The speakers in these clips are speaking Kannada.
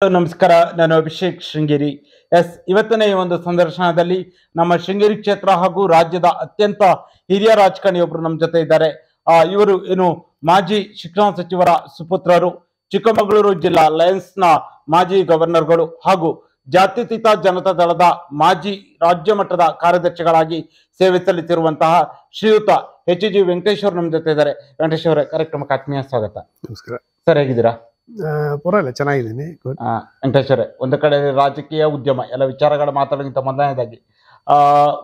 ನಮಸ್ಕಾರ, ನಾನು ಅಭಿಷೇಕ್ ಶೃಂಗೇರಿ. ಇವತ್ತಿನ ಈ ಒಂದು ಸಂದರ್ಶನದಲ್ಲಿ ನಮ್ಮ ಶೃಂಗೇರಿ ಕ್ಷೇತ್ರ ಹಾಗೂ ರಾಜ್ಯದ ಅತ್ಯಂತ ಹಿರಿಯ ರಾಜಕಾರಣಿಯೊಬ್ಬರು ನಮ್ಮ ಜೊತೆ ಇದ್ದಾರೆ. ಇವರು ಮಾಜಿ ಶಿಕ್ಷಣ ಸಚಿವರ ಸುಪುತ್ರರು, ಚಿಕ್ಕಮಗಳೂರು ಜಿಲ್ಲಾ ಲಯನ್ಸ್ನ ಮಾಜಿ ಗವರ್ನರ್ಗಳು ಹಾಗೂ ಜಾತ್ಯತೀತ ಜನತಾ ದಳದ ಮಾಜಿ ರಾಜ್ಯ ಮಟ್ಟದ ಕಾರ್ಯದರ್ಶಿಗಳಾಗಿ ಸೇವೆ ಸಲ್ಲಿಸಿರುವಂತಹ ಶ್ರೀಯುತ ಎಚ್.ಜಿ. ವೆಂಕಟೇಶ್ ಅವರು ನಮ್ಮ ಜೊತೆ ಇದ್ದಾರೆ. ವೆಂಕಟೇಶ್ ಅವರೇ, ಕಾರ್ಯಕ್ರಮಕ್ಕೆ ಆತ್ಮೀಯ ಸ್ವಾಗತ. ನಮಸ್ಕಾರ ಸರ್, ಹೇಗಿದ್ದೀರಾ? ಪರವಾಗಿಲ್ಲ, ಚೆನ್ನಾಗಿದ್ದೀನಿ. ವೆಂಕಟೇಶ್ ಅವರೇ, ಒಂದು ಕಡೆ ರಾಜಕೀಯ, ಉದ್ಯಮ ಎಲ್ಲ ವಿಚಾರಗಳ ಮಾತಾಡೋಕ್ಕಿಂತ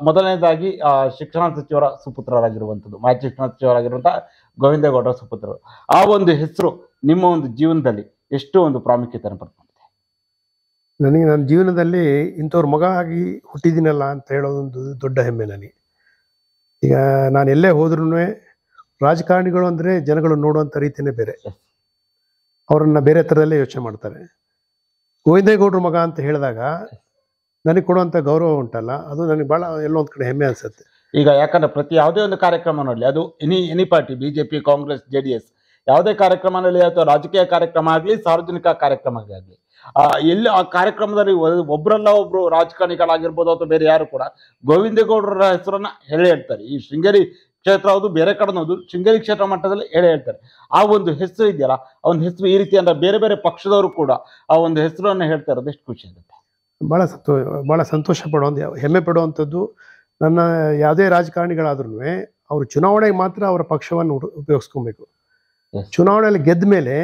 ಮೊದಲನೇದಾಗಿ ಶಿಕ್ಷಣ ಸಚಿವರ ಸುಪುತ್ರರಾಗಿರುವಂಥದ್ದು, ಮಾಜಿ ಶಿಕ್ಷಣ ಸಚಿವರಾಗಿರುವಂತಹ ಗೋವಿಂದೇಗೌಡರ ಸುಪುತ್ರರು, ಆ ಒಂದು ಹೆಸರು ನಿಮ್ಮ ಒಂದು ಜೀವನದಲ್ಲಿ ಎಷ್ಟು ಒಂದು ಪ್ರಾಮುಖ್ಯತೆಯನ್ನು ಪಡ್ಕೊಂಡಿದೆ? ನನಗೆ ನನ್ನ ಜೀವನದಲ್ಲಿ ಇಂಥವ್ರ ಮಗ ಆಗಿ ಹುಟ್ಟಿದ್ದೀನಲ್ಲ ಅಂತ ಹೇಳೋದೊಂದು ದೊಡ್ಡ ಹೆಮ್ಮೆ ನನಗೆ. ಈಗ ನಾನು ಎಲ್ಲೇ ಹೋದ್ರೂ ರಾಜಕಾರಣಿಗಳು ಅಂದರೆ ಜನಗಳು ನೋಡುವಂಥ ರೀತಿಯೇ ಬೇರೆ, ಅವರನ್ನು ಬೇರೆ ಥರದಲ್ಲೇ ಯೋಚನೆ ಮಾಡ್ತಾರೆ. ಗೋವಿಂದೇಗೌಡರ ಮಗ ಅಂತ ಹೇಳಿದಾಗ ನನಗೆ ಕೊಡುವಂಥ ಗೌರವ ಉಂಟಲ್ಲ, ಅದು ನನಗೆ ಭಾಳ ಎಲ್ಲೋ ಒಂದು ಕಡೆ ಹೆಮ್ಮೆ ಅನಿಸುತ್ತೆ. ಈಗ ಯಾಕಂದ್ರೆ ಪ್ರತಿ ಯಾವುದೇ ಒಂದು ಕಾರ್ಯಕ್ರಮ ನೋಡಲಿ, ಅದು any party, BJP, Congress, JDS, ಯಾವುದೇ ಕಾರ್ಯಕ್ರಮದಲ್ಲಿ ಅಥವಾ ರಾಜಕೀಯ ಕಾರ್ಯಕ್ರಮ ಆಗಲಿ, ಸಾರ್ವಜನಿಕ ಕಾರ್ಯಕ್ರಮ ಆಗಲಿ, ಎಲ್ಲಿ ಆ ಕಾರ್ಯಕ್ರಮದಲ್ಲಿ ಒಬ್ಬರಲ್ಲ ಒಬ್ರು ರಾಜಕಾರಣಿಗಳಾಗಿರ್ಬೋದು ಅಥವಾ ಬೇರೆ ಯಾರು ಕೂಡ ಗೋವಿಂದೇಗೌಡರ ಹೆಸರನ್ನ ಹೇಳ್ತಾರೆ. ಈ ಶೃಂಗೇರಿ ಕ್ಷೇತ್ರ ಹೌದು, ಬೇರೆ ಕಡೆ ಹೌದು, ಶೃಂಗೇರಿ ಕ್ಷೇತ್ರ ಮಟ್ಟದಲ್ಲಿ ಹೇಳ್ತಾರೆ. ಆ ಒಂದು ಹೆಸರು ಇದೆಯಲ್ಲ, ಆ ಒಂದು ಹೆಸರು ಈ ರೀತಿ ಅಂದ್ರೆ ಬೇರೆ ಬೇರೆ ಪಕ್ಷದವರು ಕೂಡ ಆ ಒಂದು ಹೆಸರನ್ನು ಹೇಳ್ತಾ ಇರೋದು ಎಷ್ಟು ಖುಷಿ ಆಗುತ್ತೆ. ಭಾಳ ಸಂತೋಷ ಪಡುವಂಥ, ಹೆಮ್ಮೆ ಪಡುವಂಥದ್ದು. ನನ್ನ ಯಾವುದೇ ರಾಜಕಾರಣಿಗಳಾದ್ರೂ ಅವರು ಚುನಾವಣೆಗೆ ಮಾತ್ರ ಅವರ ಪಕ್ಷವನ್ನು ಉಪಯೋಗಿಸ್ಕೊಬೇಕು. ಚುನಾವಣೆಯಲ್ಲಿ ಗೆದ್ದ ಮೇಲೆ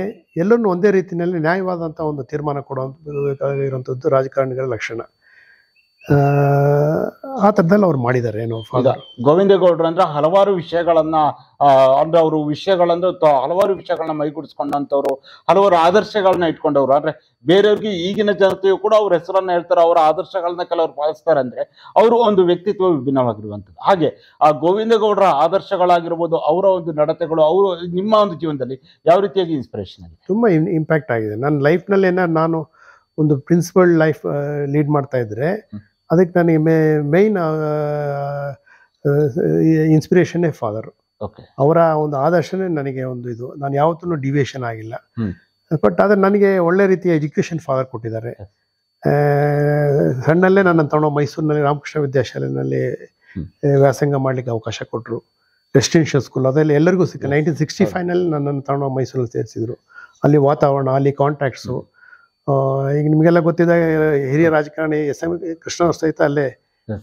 ಎಲ್ಲರನ್ನೂ ಒಂದೇ ರೀತಿಯಲ್ಲಿ ನ್ಯಾಯವಾದಂಥ ಒಂದು ತೀರ್ಮಾನ ಕೊಡುವಂಥದ್ದು ರಾಜಕಾರಣಿಗಳ ಲಕ್ಷಣ. ಆ ಥರದಲ್ಲಿ ಅವ್ರು ಮಾಡಿದ್ದಾರೆ. ಏನೋ ಗೋವಿಂದೇಗೌಡರು ಅಂದ್ರೆ ಹಲವಾರು ವಿಷಯಗಳನ್ನ ಅಂದ್ರೆ ಅವರು ಹಲವಾರು ವಿಷಯಗಳನ್ನ ಮೈಗೂಡಿಸ್ಕೊಂಡಂಥವ್ರು, ಹಲವಾರು ಆದರ್ಶಗಳನ್ನ ಇಟ್ಕೊಂಡವ್ರು. ಅಂದ್ರೆ ಬೇರೆಯವ್ರಿಗೆ ಈಗಿನ ಜನತೆಯು ಕೂಡ ಅವ್ರ ಹೆಸರನ್ನ ಹೇಳ್ತಾರೆ, ಅವರ ಆದರ್ಶಗಳನ್ನ ಕೆಲವರು ಪಾಲಿಸ್ತಾರೆ. ಅಂದ್ರೆ ಅವರು ಒಂದು ವ್ಯಕ್ತಿತ್ವ ವಿಭಿನ್ನವಾಗಿರುವಂಥದ್ದು. ಹಾಗೆ ಆ ಗೋವಿಂದೇಗೌಡರ ಆದರ್ಶಗಳಾಗಿರ್ಬೋದು, ಅವರ ಒಂದು ನಡತೆಗಳು, ಅವರು ನಿಮ್ಮ ಒಂದು ಜೀವನದಲ್ಲಿ ಯಾವ ರೀತಿಯಾಗಿ ಇನ್ಸ್ಪಿರೇಷನ್ ಆಗಿದೆ? ತುಂಬ ಇಂಪ್ಯಾಕ್ಟ್ ಆಗಿದೆ. ನನ್ನ ಲೈಫ್ನಲ್ಲಿ ನಾನು ಒಂದು ಪ್ರಿನ್ಸಿಪಲ್ ಲೈಫ್ ಲೀಡ್ ಮಾಡ್ತಾ ಇದ್ರೆ ಅದಕ್ಕೆ ನನಗೆ ಮೇಯ್ನ್ ಇನ್ಸ್ಪಿರೇಷನ್ನೇ ಫಾದರ್. ಅವರ ಒಂದು ಆದರ್ಶನೇ ನನಗೆ ಒಂದು ಇದು. ನಾನು ಯಾವತ್ತೂ ಡಿವಿಯೇಷನ್ ಆಗಿಲ್ಲ. ಬಟ್ ಆದರೆ ನನಗೆ ಒಳ್ಳೆ ರೀತಿಯ ಎಜುಕೇಷನ್ ಫಾದರ್ ಕೊಟ್ಟಿದ್ದಾರೆ. ಸಣ್ಣಲ್ಲೇ ನನ್ನ ತಗೊಂಡು ಮೈಸೂರಿನಲ್ಲಿ ರಾಮಕೃಷ್ಣ ವಿದ್ಯಾಶಾಲೆಯಲ್ಲಿ ವ್ಯಾಸಂಗ ಮಾಡಲಿಕ್ಕೆ ಅವಕಾಶ ಕೊಟ್ಟರು. ರೆಸಿಡೆನ್ಷಿಯಲ್ ಸ್ಕೂಲ್ ಅದೆಲ್ಲ ಎಲ್ಲರಿಗೂ ಸಿಕ್ಕ. 1965ನಲ್ಲಿ ನನ್ನನ್ನು ತಗೊಂಡು ಮೈಸೂರಲ್ಲಿ ಸೇರಿಸಿದ್ರು. ಅಲ್ಲಿ ವಾತಾವರಣ, ಅಲ್ಲಿ ಕಾಂಟ್ಯಾಕ್ಟ್ಸು. ಈಗ ನಿಮಗೆಲ್ಲ ಗೊತ್ತಿದೆ, ಹಿರಿಯ ರಾಜಕಾರಣಿ SM ಕೃಷ್ಣ ಸಹಿತ ಅಲ್ಲೇ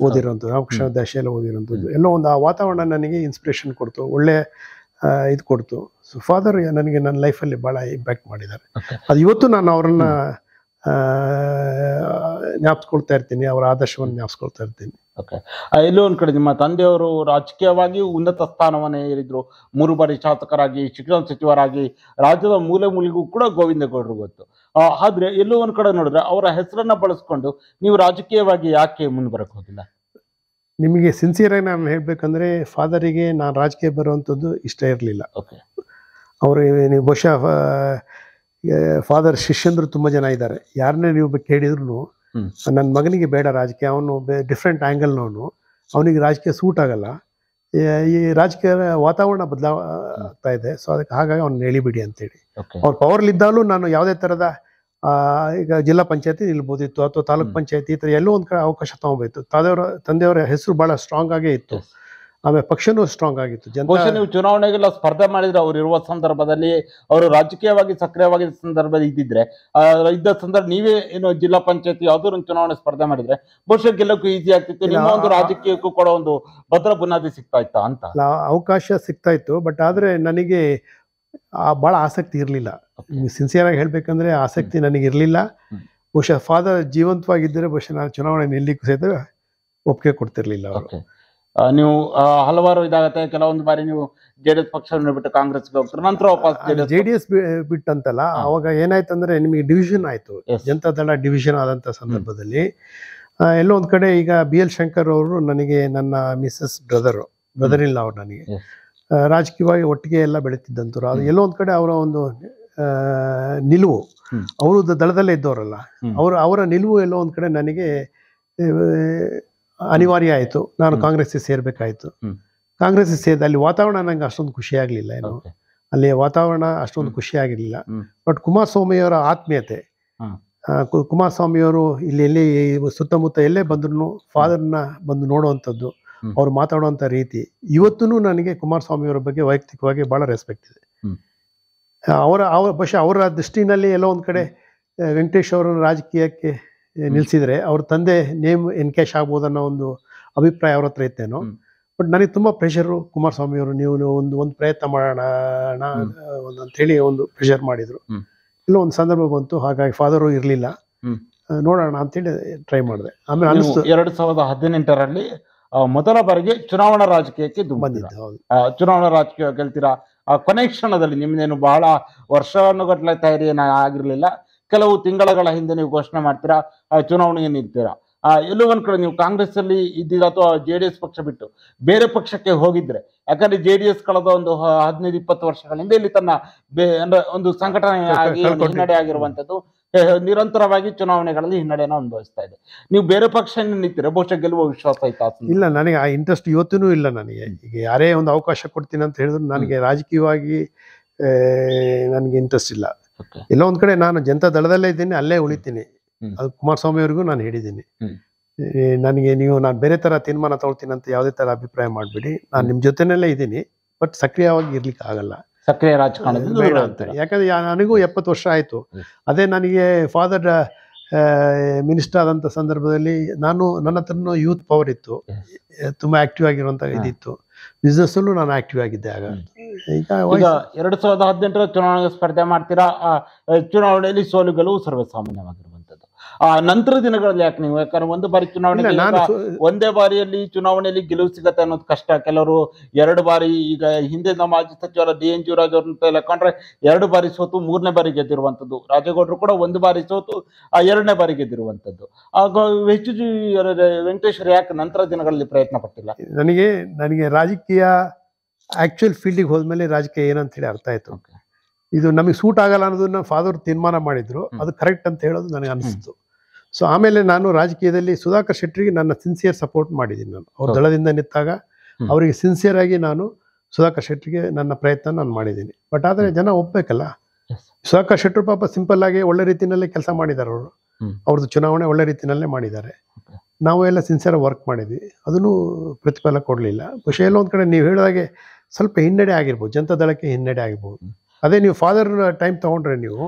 ಓದಿರೋಂಥದ್ದು, ರಾಮಕೃಷ್ಣ ವಿದ್ಯಾಶಾಲೆ ಓದಿರೋಂಥದ್ದು. ಎಲ್ಲೋ ಒಂದು ಆ ವಾತಾವರಣ ನನಗೆ ಇನ್ಸ್ಪಿರೇಷನ್ ಕೊಡ್ತು, ಒಳ್ಳೆ ಇದು ಕೊಡ್ತು. ಸೊ ಫಾದರ್ ನನಗೆ ನನ್ನ ಲೈಫಲ್ಲಿ ಭಾಳ ಇಂಪ್ಯಾಕ್ಟ್ ಮಾಡಿದ್ದಾರೆ. ಅದು ಇವತ್ತು ನಾನು ಅವರನ್ನ ಜ್ಞಾಪಿಸ್ಕೊಳ್ತಾ ಇರ್ತೀನಿ, ಅವರ ಆದರ್ಶವನ್ನು ಜ್ಞಾಪಿಸ್ಕೊಳ್ತಾ ಇರ್ತೀನಿ. ಎಲ್ಲೋ ಒಂದ್ ಕಡೆ ನಿಮ್ಮ ತಂದೆಯವರು ರಾಜಕೀಯವಾಗಿ ಉನ್ನತ ಸ್ಥಾನವನ್ನೇ ಏರಿದ್ರು. 3 ಬಾರಿ ಶಾಸಕರಾಗಿ, ಶಿಕ್ಷಣ ಸಚಿವರಾಗಿ, ರಾಜ್ಯದ ಮೂಲೆ ಮೂಲೆಗೂ ಕೂಡ ಗೋವಿಂದೇಗೌಡರು ಗೊತ್ತು. ಆದ್ರೆ ಎಲ್ಲೋ ಒಂದ್ ಕಡೆ ನೋಡಿದ್ರೆ ಅವರ ಹೆಸರನ್ನ ಬಳಸ್ಕೊಂಡು ನೀವು ರಾಜಕೀಯವಾಗಿ ಯಾಕೆ ಮುಂದೆ ಬರಕ್ ಹೋಗಿಲ್ಲ? ನಿಮಗೆ ಸಿನ್ಸಿಯರಾಗಿ ನಾನು ಹೇಳ್ಬೇಕಂದ್ರೆ, ಫಾದರಿಗೆ ನಾನು ರಾಜಕೀಯ ಬರುವಂಥದ್ದು ಇಷ್ಟ ಇರಲಿಲ್ಲ. ಅವರು ನೀವು ಬಹುಶಃ ಫಾದರ್ ಶಿಷ್ಯಂದ್ರು ತುಂಬ ಜನ ಇದ್ದಾರೆ. ಯಾರನ್ನೇ ನೀವು ಕೇಳಿದ್ರು ನನ್ನ ಮಗನಿಗೆ ಬೇಡ ರಾಜಕೀಯ, ಅವನು ಡಿಫ್ರೆಂಟ್ ಆ್ಯಂಗಲ್ನವನು, ಅವನಿಗೆ ರಾಜಕೀಯ ಸೂಟ್ ಆಗಲ್ಲ, ಈ ರಾಜಕೀಯ ವಾತಾವರಣ ಆಗ್ತಾ ಇದೆ, ಸೊ ಅದಕ್ಕೆ ಹಾಗಾಗಿ ಅವ್ನು ಹೇಳಿಬಿಡಿ ಅಂತೇಳಿ. ಅವ್ರ ಪವರ್ಲಿದ್ದಾಗಲೂ ನಾನು ಯಾವುದೇ ಥರದ ಈಗ ಜಿಲ್ಲಾ ಪಂಚಾಯತಿ ನಿಲ್ಬೋದಿತ್ತು ಅಥವಾ ತಾಲೂಕ್ ಪಂಚಾಯತಿ ಈ ಥರ ಎಲ್ಲೋ ಒಂದು ಕಡೆ ಅವಕಾಶ ತೊಗೊಬೋದಿತ್ತು. ತಂದೆಯವರ ಹೆಸರು ಭಾಳ ಸ್ಟ್ರಾಂಗ್ ಆಗೇ ಇತ್ತು, ಆಮೇಲೆ ಪಕ್ಷನೂ ಸ್ಟ್ರಾಂಗ್ ಆಗಿತ್ತು. ನೀವು ಚುನಾವಣೆಗೆಲ್ಲ ಸ್ಪರ್ಧೆ ಮಾಡಿದ್ರೆ ಅವ್ರು ಇರುವ ಸಂದರ್ಭದಲ್ಲಿ, ಅವರು ರಾಜಕೀಯವಾಗಿ ಸಕ್ರಿಯವಾಗಿದ್ದ ಸಂದರ್ಭದಲ್ಲಿ ಇದ್ದ ಸಂದರ್ಭ ನೀವೇ ಏನು ಜಿಲ್ಲಾ ಪಂಚಾಯತಿ ಯಾವ್ದಾದ್ರು ಒಂದು ಚುನಾವಣೆ ಸ್ಪರ್ಧೆ ಮಾಡಿದ್ರೆ ಬಹುಶಃ ಗೆಲ್ಲಕ್ಕೂ ಈಸಿ ಆಗ್ತಿತ್ತು, ನಿಮ್ಮ ಒಂದು ರಾಜಕೀಯಕ್ಕೂ ಕೂಡ ಒಂದು ಭದ್ರ ಬುನಾದಿ ಸಿಗ್ತಾ ಇತ್ತ ಅಂತ ಅವಕಾಶ ಸಿಗ್ತಾ ಇತ್ತು. ಬಟ್ ಆದ್ರೆ ನನಗೆ ಭಾಳ ಆಸಕ್ತಿ ಇರಲಿಲ್ಲ. ಸಿನ್ಸಿಯರ್ ಆಗಿ ಹೇಳ್ಬೇಕಂದ್ರೆ ಆಸಕ್ತಿ ನನಗೆ ಇರಲಿಲ್ಲ. ಬಹುಶಃ ಫಾದರ್ ಜೀವಂತವಾಗಿದ್ದರೆ ಬಹುಶಃ ನಾನು ಚುನಾವಣೆ ನಿಲ್ಲಿಕ್ಕೂ ಸಹಿತ ಒಪ್ಪಿಗೆ ಕೊಡ್ತಿರ್ಲಿಲ್ಲ ಅವರು. ನೀವು ಹಲವಾರು ಇದಾಗತ್ತೆ, ಕೆಲವೊಂದು ಬಾರಿ ನೀವು JDS ಪಕ್ಷವನ್ನು ಬಿಟ್ಟು ಕಾಂಗ್ರೆಸ್ಗೆ ಹೋಗ್ತಾರೆ, ನಂತರ ವಾಪಸ್ JDS ಬಿಟ್ಟಂತಲ್ಲ. ಅವಾಗ ಏನಾಯ್ತಂದ್ರೆ ನಿಮಗೆ ಡಿವಿಷನ್ ಆಯ್ತು, ಜನತಾದಳ ಡಿವಿಷನ್ ಆದಂತ ಸಂದರ್ಭದಲ್ಲಿ ಎಲ್ಲೋ ಒಂದ್ ಕಡೆ ಈಗ BL ಶಂಕರ್ ಅವರು ನನಗೆ ನನ್ನ ಮಿಸ್ಸಸ್ ಬ್ರದರ್ ಇಲ್ಲ ಅವ್ರು ನನಗೆ ರಾಜಕೀಯವಾಗಿ ಒಟ್ಟಿಗೆ ಎಲ್ಲ ಬೆಳೀತಿದ್ದಂಥವ್ರು. ಅದು ಎಲ್ಲೋ ಒಂದ್ ಕಡೆ ಅವರ ಒಂದು ನಿಲುವು, ಅವರು ದಳದಲ್ಲೇ ಇದ್ದವರಲ್ಲ, ಅವರ ನಿಲುವು ಎಲ್ಲೋ ಒಂದ್ ಕಡೆ ನನಗೆ ಅನಿವಾರ್ಯ ಆಯಿತು. ನಾನು ಕಾಂಗ್ರೆಸ್ಗೆ ಸೇರ್ಬೇಕಾಯ್ತು. ಕಾಂಗ್ರೆಸ್ಗೆ ಸೇರಿದ ಅಲ್ಲಿ ವಾತಾವರಣ ನಂಗೆ ಅಷ್ಟೊಂದು ಖುಷಿ ಆಗಲಿಲ್ಲ. ಏನು ಅಲ್ಲಿ ವಾತಾವರಣ ಅಷ್ಟೊಂದು ಖುಷಿ ಆಗಿರಲಿಲ್ಲ. ಬಟ್ ಕುಮಾರಸ್ವಾಮಿಯವರ ಆತ್ಮೀಯತೆ, ಕುಮಾರಸ್ವಾಮಿಯವರು ಇಲ್ಲಿ ಎಲ್ಲಿ ಸುತ್ತಮುತ್ತ ಎಲ್ಲೇ ಬಂದ್ರು ಫಾದರ್ನ ಬಂದು ನೋಡುವಂಥದ್ದು, ಅವ್ರು ಮಾತಾಡುವಂಥ ರೀತಿ ಇವತ್ತೂ ನನಗೆ ಕುಮಾರಸ್ವಾಮಿಯವರ ಬಗ್ಗೆ ವೈಯಕ್ತಿಕವಾಗಿ ಭಾಳ ರೆಸ್ಪೆಕ್ಟ್ ಇದೆ. ಬಹುಶಃ ಅವರ ದೃಷ್ಟಿನಲ್ಲಿ ಎಲ್ಲೋ ಒಂದು ಕಡೆ ವೆಂಕಟೇಶ್ ಅವರನ್ನು ರಾಜಕೀಯಕ್ಕೆ ನಿಲ್ಲಿಸಿದ್ರೆ ಅವ್ರ ತಂದೆ ನೇಮ್ ಎನ್ಕ್ಯಾಶ್ ಆಗ್ಬೋದನ್ನೋ ಒಂದು ಅಭಿಪ್ರಾಯ ಅವ್ರ ಹತ್ರ ಇತ್ತೇನೋ. ಬಟ್ ನನಗೆ ತುಂಬ ಪ್ರೆಷರು ಕುಮಾರಸ್ವಾಮಿಯವರು, ನೀವು ಒಂದು ಪ್ರಯತ್ನ ಮಾಡೋಣ ಅಂತೇಳಿ ಒಂದು ಪ್ರೆಷರ್ ಮಾಡಿದರು. ಇಲ್ಲೋ ಒಂದು ಸಂದರ್ಭ ಬಂತು, ಹಾಗಾಗಿ ಫಾದರು ಇರಲಿಲ್ಲ, ನೋಡೋಣ ಅಂತೇಳಿ ಟ್ರೈ ಮಾಡಿದೆ. ಆಮೇಲೆ ಅನಿಸ್ತು 2018ರಲ್ಲಿ ಮೊದಲ ಬಾರಿಗೆ ಚುನಾವಣಾ ರಾಜಕೀಯಕ್ಕೆ ಬಂದಿದ್ದು. ಚುನಾವಣಾ ರಾಜಕೀಯ ಗೆಲ್ತೀರಾ. ಕೊನೆ ಕ್ಷಣದಲ್ಲಿ ನಿಮ್ದೇನು ಬಹಳ ವರ್ಷಗಟ್ಟಲೆ ತಯಾರಿ ಆಗಿರ್ಲಿಲ್ಲ, ಕೆಲವು ತಿಂಗಳ ಹಿಂದೆ ನೀವು ಘೋಷಣೆ ಮಾಡ್ತೀರಾ, ಚುನಾವಣೆಗೆ ನಿಲ್ತೀರಾ. ಎಲ್ಲೋ ಒಂದ್ ಕಡೆ ನೀವು ಕಾಂಗ್ರೆಸ್ ಅಲ್ಲಿ ಇದ್ದೀರಾ ಅಥವಾ JDS ಪಕ್ಷ ಬಿಟ್ಟು ಬೇರೆ ಪಕ್ಷಕ್ಕೆ ಹೋಗಿದ್ರೆ, ಯಾಕಂದ್ರೆ JDS ಕಳೆದ ಒಂದು 15-20 ವರ್ಷಗಳಿಂದ ಇಲ್ಲಿ ತನ್ನ ಅಂದ್ರೆ ಒಂದು ಸಂಘಟನೆ ಆಗಿ ಹಿನ್ನಡೆ ಆಗಿರುವಂತದ್ದು, ನಿರಂತರವಾಗಿ ಚುನಾವಣೆಗಳಲ್ಲಿ ಹಿನ್ನಡೆಯನ್ನು ಅನುಭವಿಸ್ತಾ ಇದೆ. ನೀವು ಬೇರೆ ಪಕ್ಷ ನಿಂತಿರ ಬಹುಶಃ ಗೆಲ್ಲುವ ವಿಶ್ವಾಸ ಆಯ್ತಾ? ಇಲ್ಲ, ನನಗೆ ಆ ಇಂಟ್ರೆಸ್ಟ್ ಇವತ್ತೂ ಇಲ್ಲ. ನನಗೆ ಈಗ ಯಾರೇ ಒಂದು ಅವಕಾಶ ಕೊಡ್ತೀನಿ ಅಂತ ಹೇಳಿದ್ರು ನನಗೆ ರಾಜಕೀಯವಾಗಿ ನನಗೆ ಇಂಟ್ರೆಸ್ಟ್ ಇಲ್ಲ. ಎಲ್ಲ ಒಂದ್ ಕಡೆ ನಾನು ಜನತಾ ದಳದಲ್ಲೇ ಇದ್ದೀನಿ, ಅಲ್ಲೇ ಉಳಿತೀನಿ. ಅದು ಕುಮಾರಸ್ವಾಮಿ ಅವ್ರಿಗೂ ನಾನು ಹೇಳಿದ್ದೀನಿ, ನನಗೆ ನಾನು ಬೇರೆ ತರ ತೀರ್ಮಾನ ತಗೊಳ್ತೀನಿ ಅಂತ ಯಾವುದೇ ತರ ಅಭಿಪ್ರಾಯ ಮಾಡ್ಬಿಡಿ, ನಾನು ನಿಮ್ ಜೊತೆನಲ್ಲೇ ಇದ್ದೀನಿ, ಬಟ್ ಸಕ್ರಿಯವಾಗಿ ಇರ್ಲಿಕ್ಕೆ ಆಗಲ್ಲ, ಸಕ್ರಿಯ ರಾಜಕಾರಣದಲ್ಲಿ ಬೇಡ ಅಂತ. ಯಾಕಂದ್ರೆ ನನಗೂ 70 ವರ್ಷ ಆಯ್ತು. ಅದೇ ನನಗೆ ಫಾದರ್ ಮಿನಿಸ್ಟರ್ ಆದಂತ ಸಂದರ್ಭದಲ್ಲಿ ನನ್ನ ಹತ್ರನೂ ಯೂತ್ ಪವರ್ ಇತ್ತು, ತುಂಬಾ ಆಕ್ಟಿವ್ ಆಗಿರುವಂತ ಇದಿತ್ತು. ಬಿಸ್ನೆಸ್ ಅಲ್ಲೂ ನಾನು ಆಕ್ಟಿವ್ ಆಗಿದ್ದೆ. ಆಗ ಈಗ 2018ರ ಚುನಾವಣೆಗೆ ಸ್ಪರ್ಧೆ ಮಾಡ್ತೀರಾ. ಚುನಾವಣೆಯಲ್ಲಿ ಸೋಲು ಗೆಲುವು ಸರ್ವಸಾಮಾನ್ಯವಾಗಿರುವಂತದ್ದು. ನಂತರ ದಿನಗಳಲ್ಲಿ ಯಾಕೆ ನೀವು, ಯಾಕಂದ್ರೆ ಒಂದು ಬಾರಿ ಚುನಾವಣೆ ಒಂದೇ ಬಾರಿಯಲ್ಲಿ ಚುನಾವಣೆಯಲ್ಲಿ ಗೆಲುವು ಸಿಗತ್ತೆ ಅನ್ನೋದು ಕಷ್ಟ. ಕೆಲವರು 2 ಬಾರಿ, ಈಗ ಹಿಂದೆ ನಮ್ಮ ಮಾಜಿ ಸಚಿವರ DN ಜೀವರಾಜ್ ಅವ್ರನ್ನ ಲೆಕ್ಕೊಂಡ್ರೆ 2 ಬಾರಿ ಸೋತು 3ನೇ ಬಾರಿ ಗೆದ್ದಿರುವಂತದ್ದು. ರಾಜೇಗೌಡರು ಕೂಡ 1 ಬಾರಿ ಸೋತು 2ನೇ ಬಾರಿ ಗೆದ್ದಿರುವಂತದ್ದು. ಆಗ ಹೆಚ್ಚು ವೆಂಕಟೇಶ್ವರ ಯಾಕೆ ನಂತರ ದಿನಗಳಲ್ಲಿ ಪ್ರಯತ್ನ ಪಟ್ಟಿಲ್ಲ? ನನಗೆ ರಾಜಕೀಯ ಆಕ್ಚುಯಲ್ ಫೀಲ್ಡಿಗೆ ಹೋದ್ಮೇಲೆ ರಾಜಕೀಯ ಏನಂತ ಹೇಳಿ ಅರ್ಥ ಆಯ್ತು. ಇದು ನಮಗೆ ಸೂಟ್ ಆಗಲ್ಲ ಅನ್ನೋದನ್ನ ಫಾದರ್ ತೀರ್ಮಾನ ಮಾಡಿದ್ರು, ಅದು ಕರೆಕ್ಟ್ ಅಂತ ಹೇಳೋದು ನನಗೆ ಅನಿಸ್ತು. ಸೊ ಆಮೇಲೆ ನಾನು ರಾಜಕೀಯದಲ್ಲಿ ಸುಧಾಕರ್ ಶೆಟ್ಟರಿಗೆ ನನ್ನ ಸಿನ್ಸಿಯರ್ ಸಪೋರ್ಟ್ ಮಾಡಿದ್ದೀನಿ. ನಾನು ಅವ್ರ ದಳದಿಂದ ನಿಂತಾಗ ಅವರಿಗೆ ಸಿನ್ಸಿಯರ್ ಆಗಿ ನಾನು ಸುಧಾಕರ್ ಶೆಟ್ಟರಿಗೆ ನನ್ನ ಪ್ರಯತ್ನ ನಾನು ಮಾಡಿದ್ದೀನಿ. ಬಟ್ ಆದರೆ ಜನ ಒಪ್ಪಬೇಕಲ್ಲ. ಸುಧಾಕರ್ ಶೆಟ್ಟರು ಪಾಪ ಸಿಂಪಲ್ ಆಗಿ ಒಳ್ಳೆ ರೀತಿಯಲ್ಲೇ ಕೆಲಸ ಮಾಡಿದ್ದಾರೆ. ಅವ್ರದ್ದು ಚುನಾವಣೆ ಒಳ್ಳೆ ರೀತಿಯಲ್ಲೇ ಮಾಡಿದ್ದಾರೆ. ನಾವು ಎಲ್ಲ ಸಿನ್ಸಿಯರ್ ವರ್ಕ್ ಮಾಡಿದ್ವಿ, ಅದನ್ನು ಪ್ರತಿಫಲ ಕೊಡಲಿಲ್ಲ. ಬಹುಶಃ ಎಲ್ಲೋ ಒಂದು ಕಡೆ ನೀವು ಹೇಳಿದಾಗೆ ಸ್ವಲ್ಪ ಹಿನ್ನಡೆ ಆಗಿರ್ಬೋದು, ಜನತಾ ದಳಕ್ಕೆ ಹಿನ್ನಡೆ ಆಗಿರ್ಬೋದು. ಅದೇ ನೀವು ಫಾದರ್ ಟೈಮ್ ತಗೊಂಡ್ರೆ, ನೀವು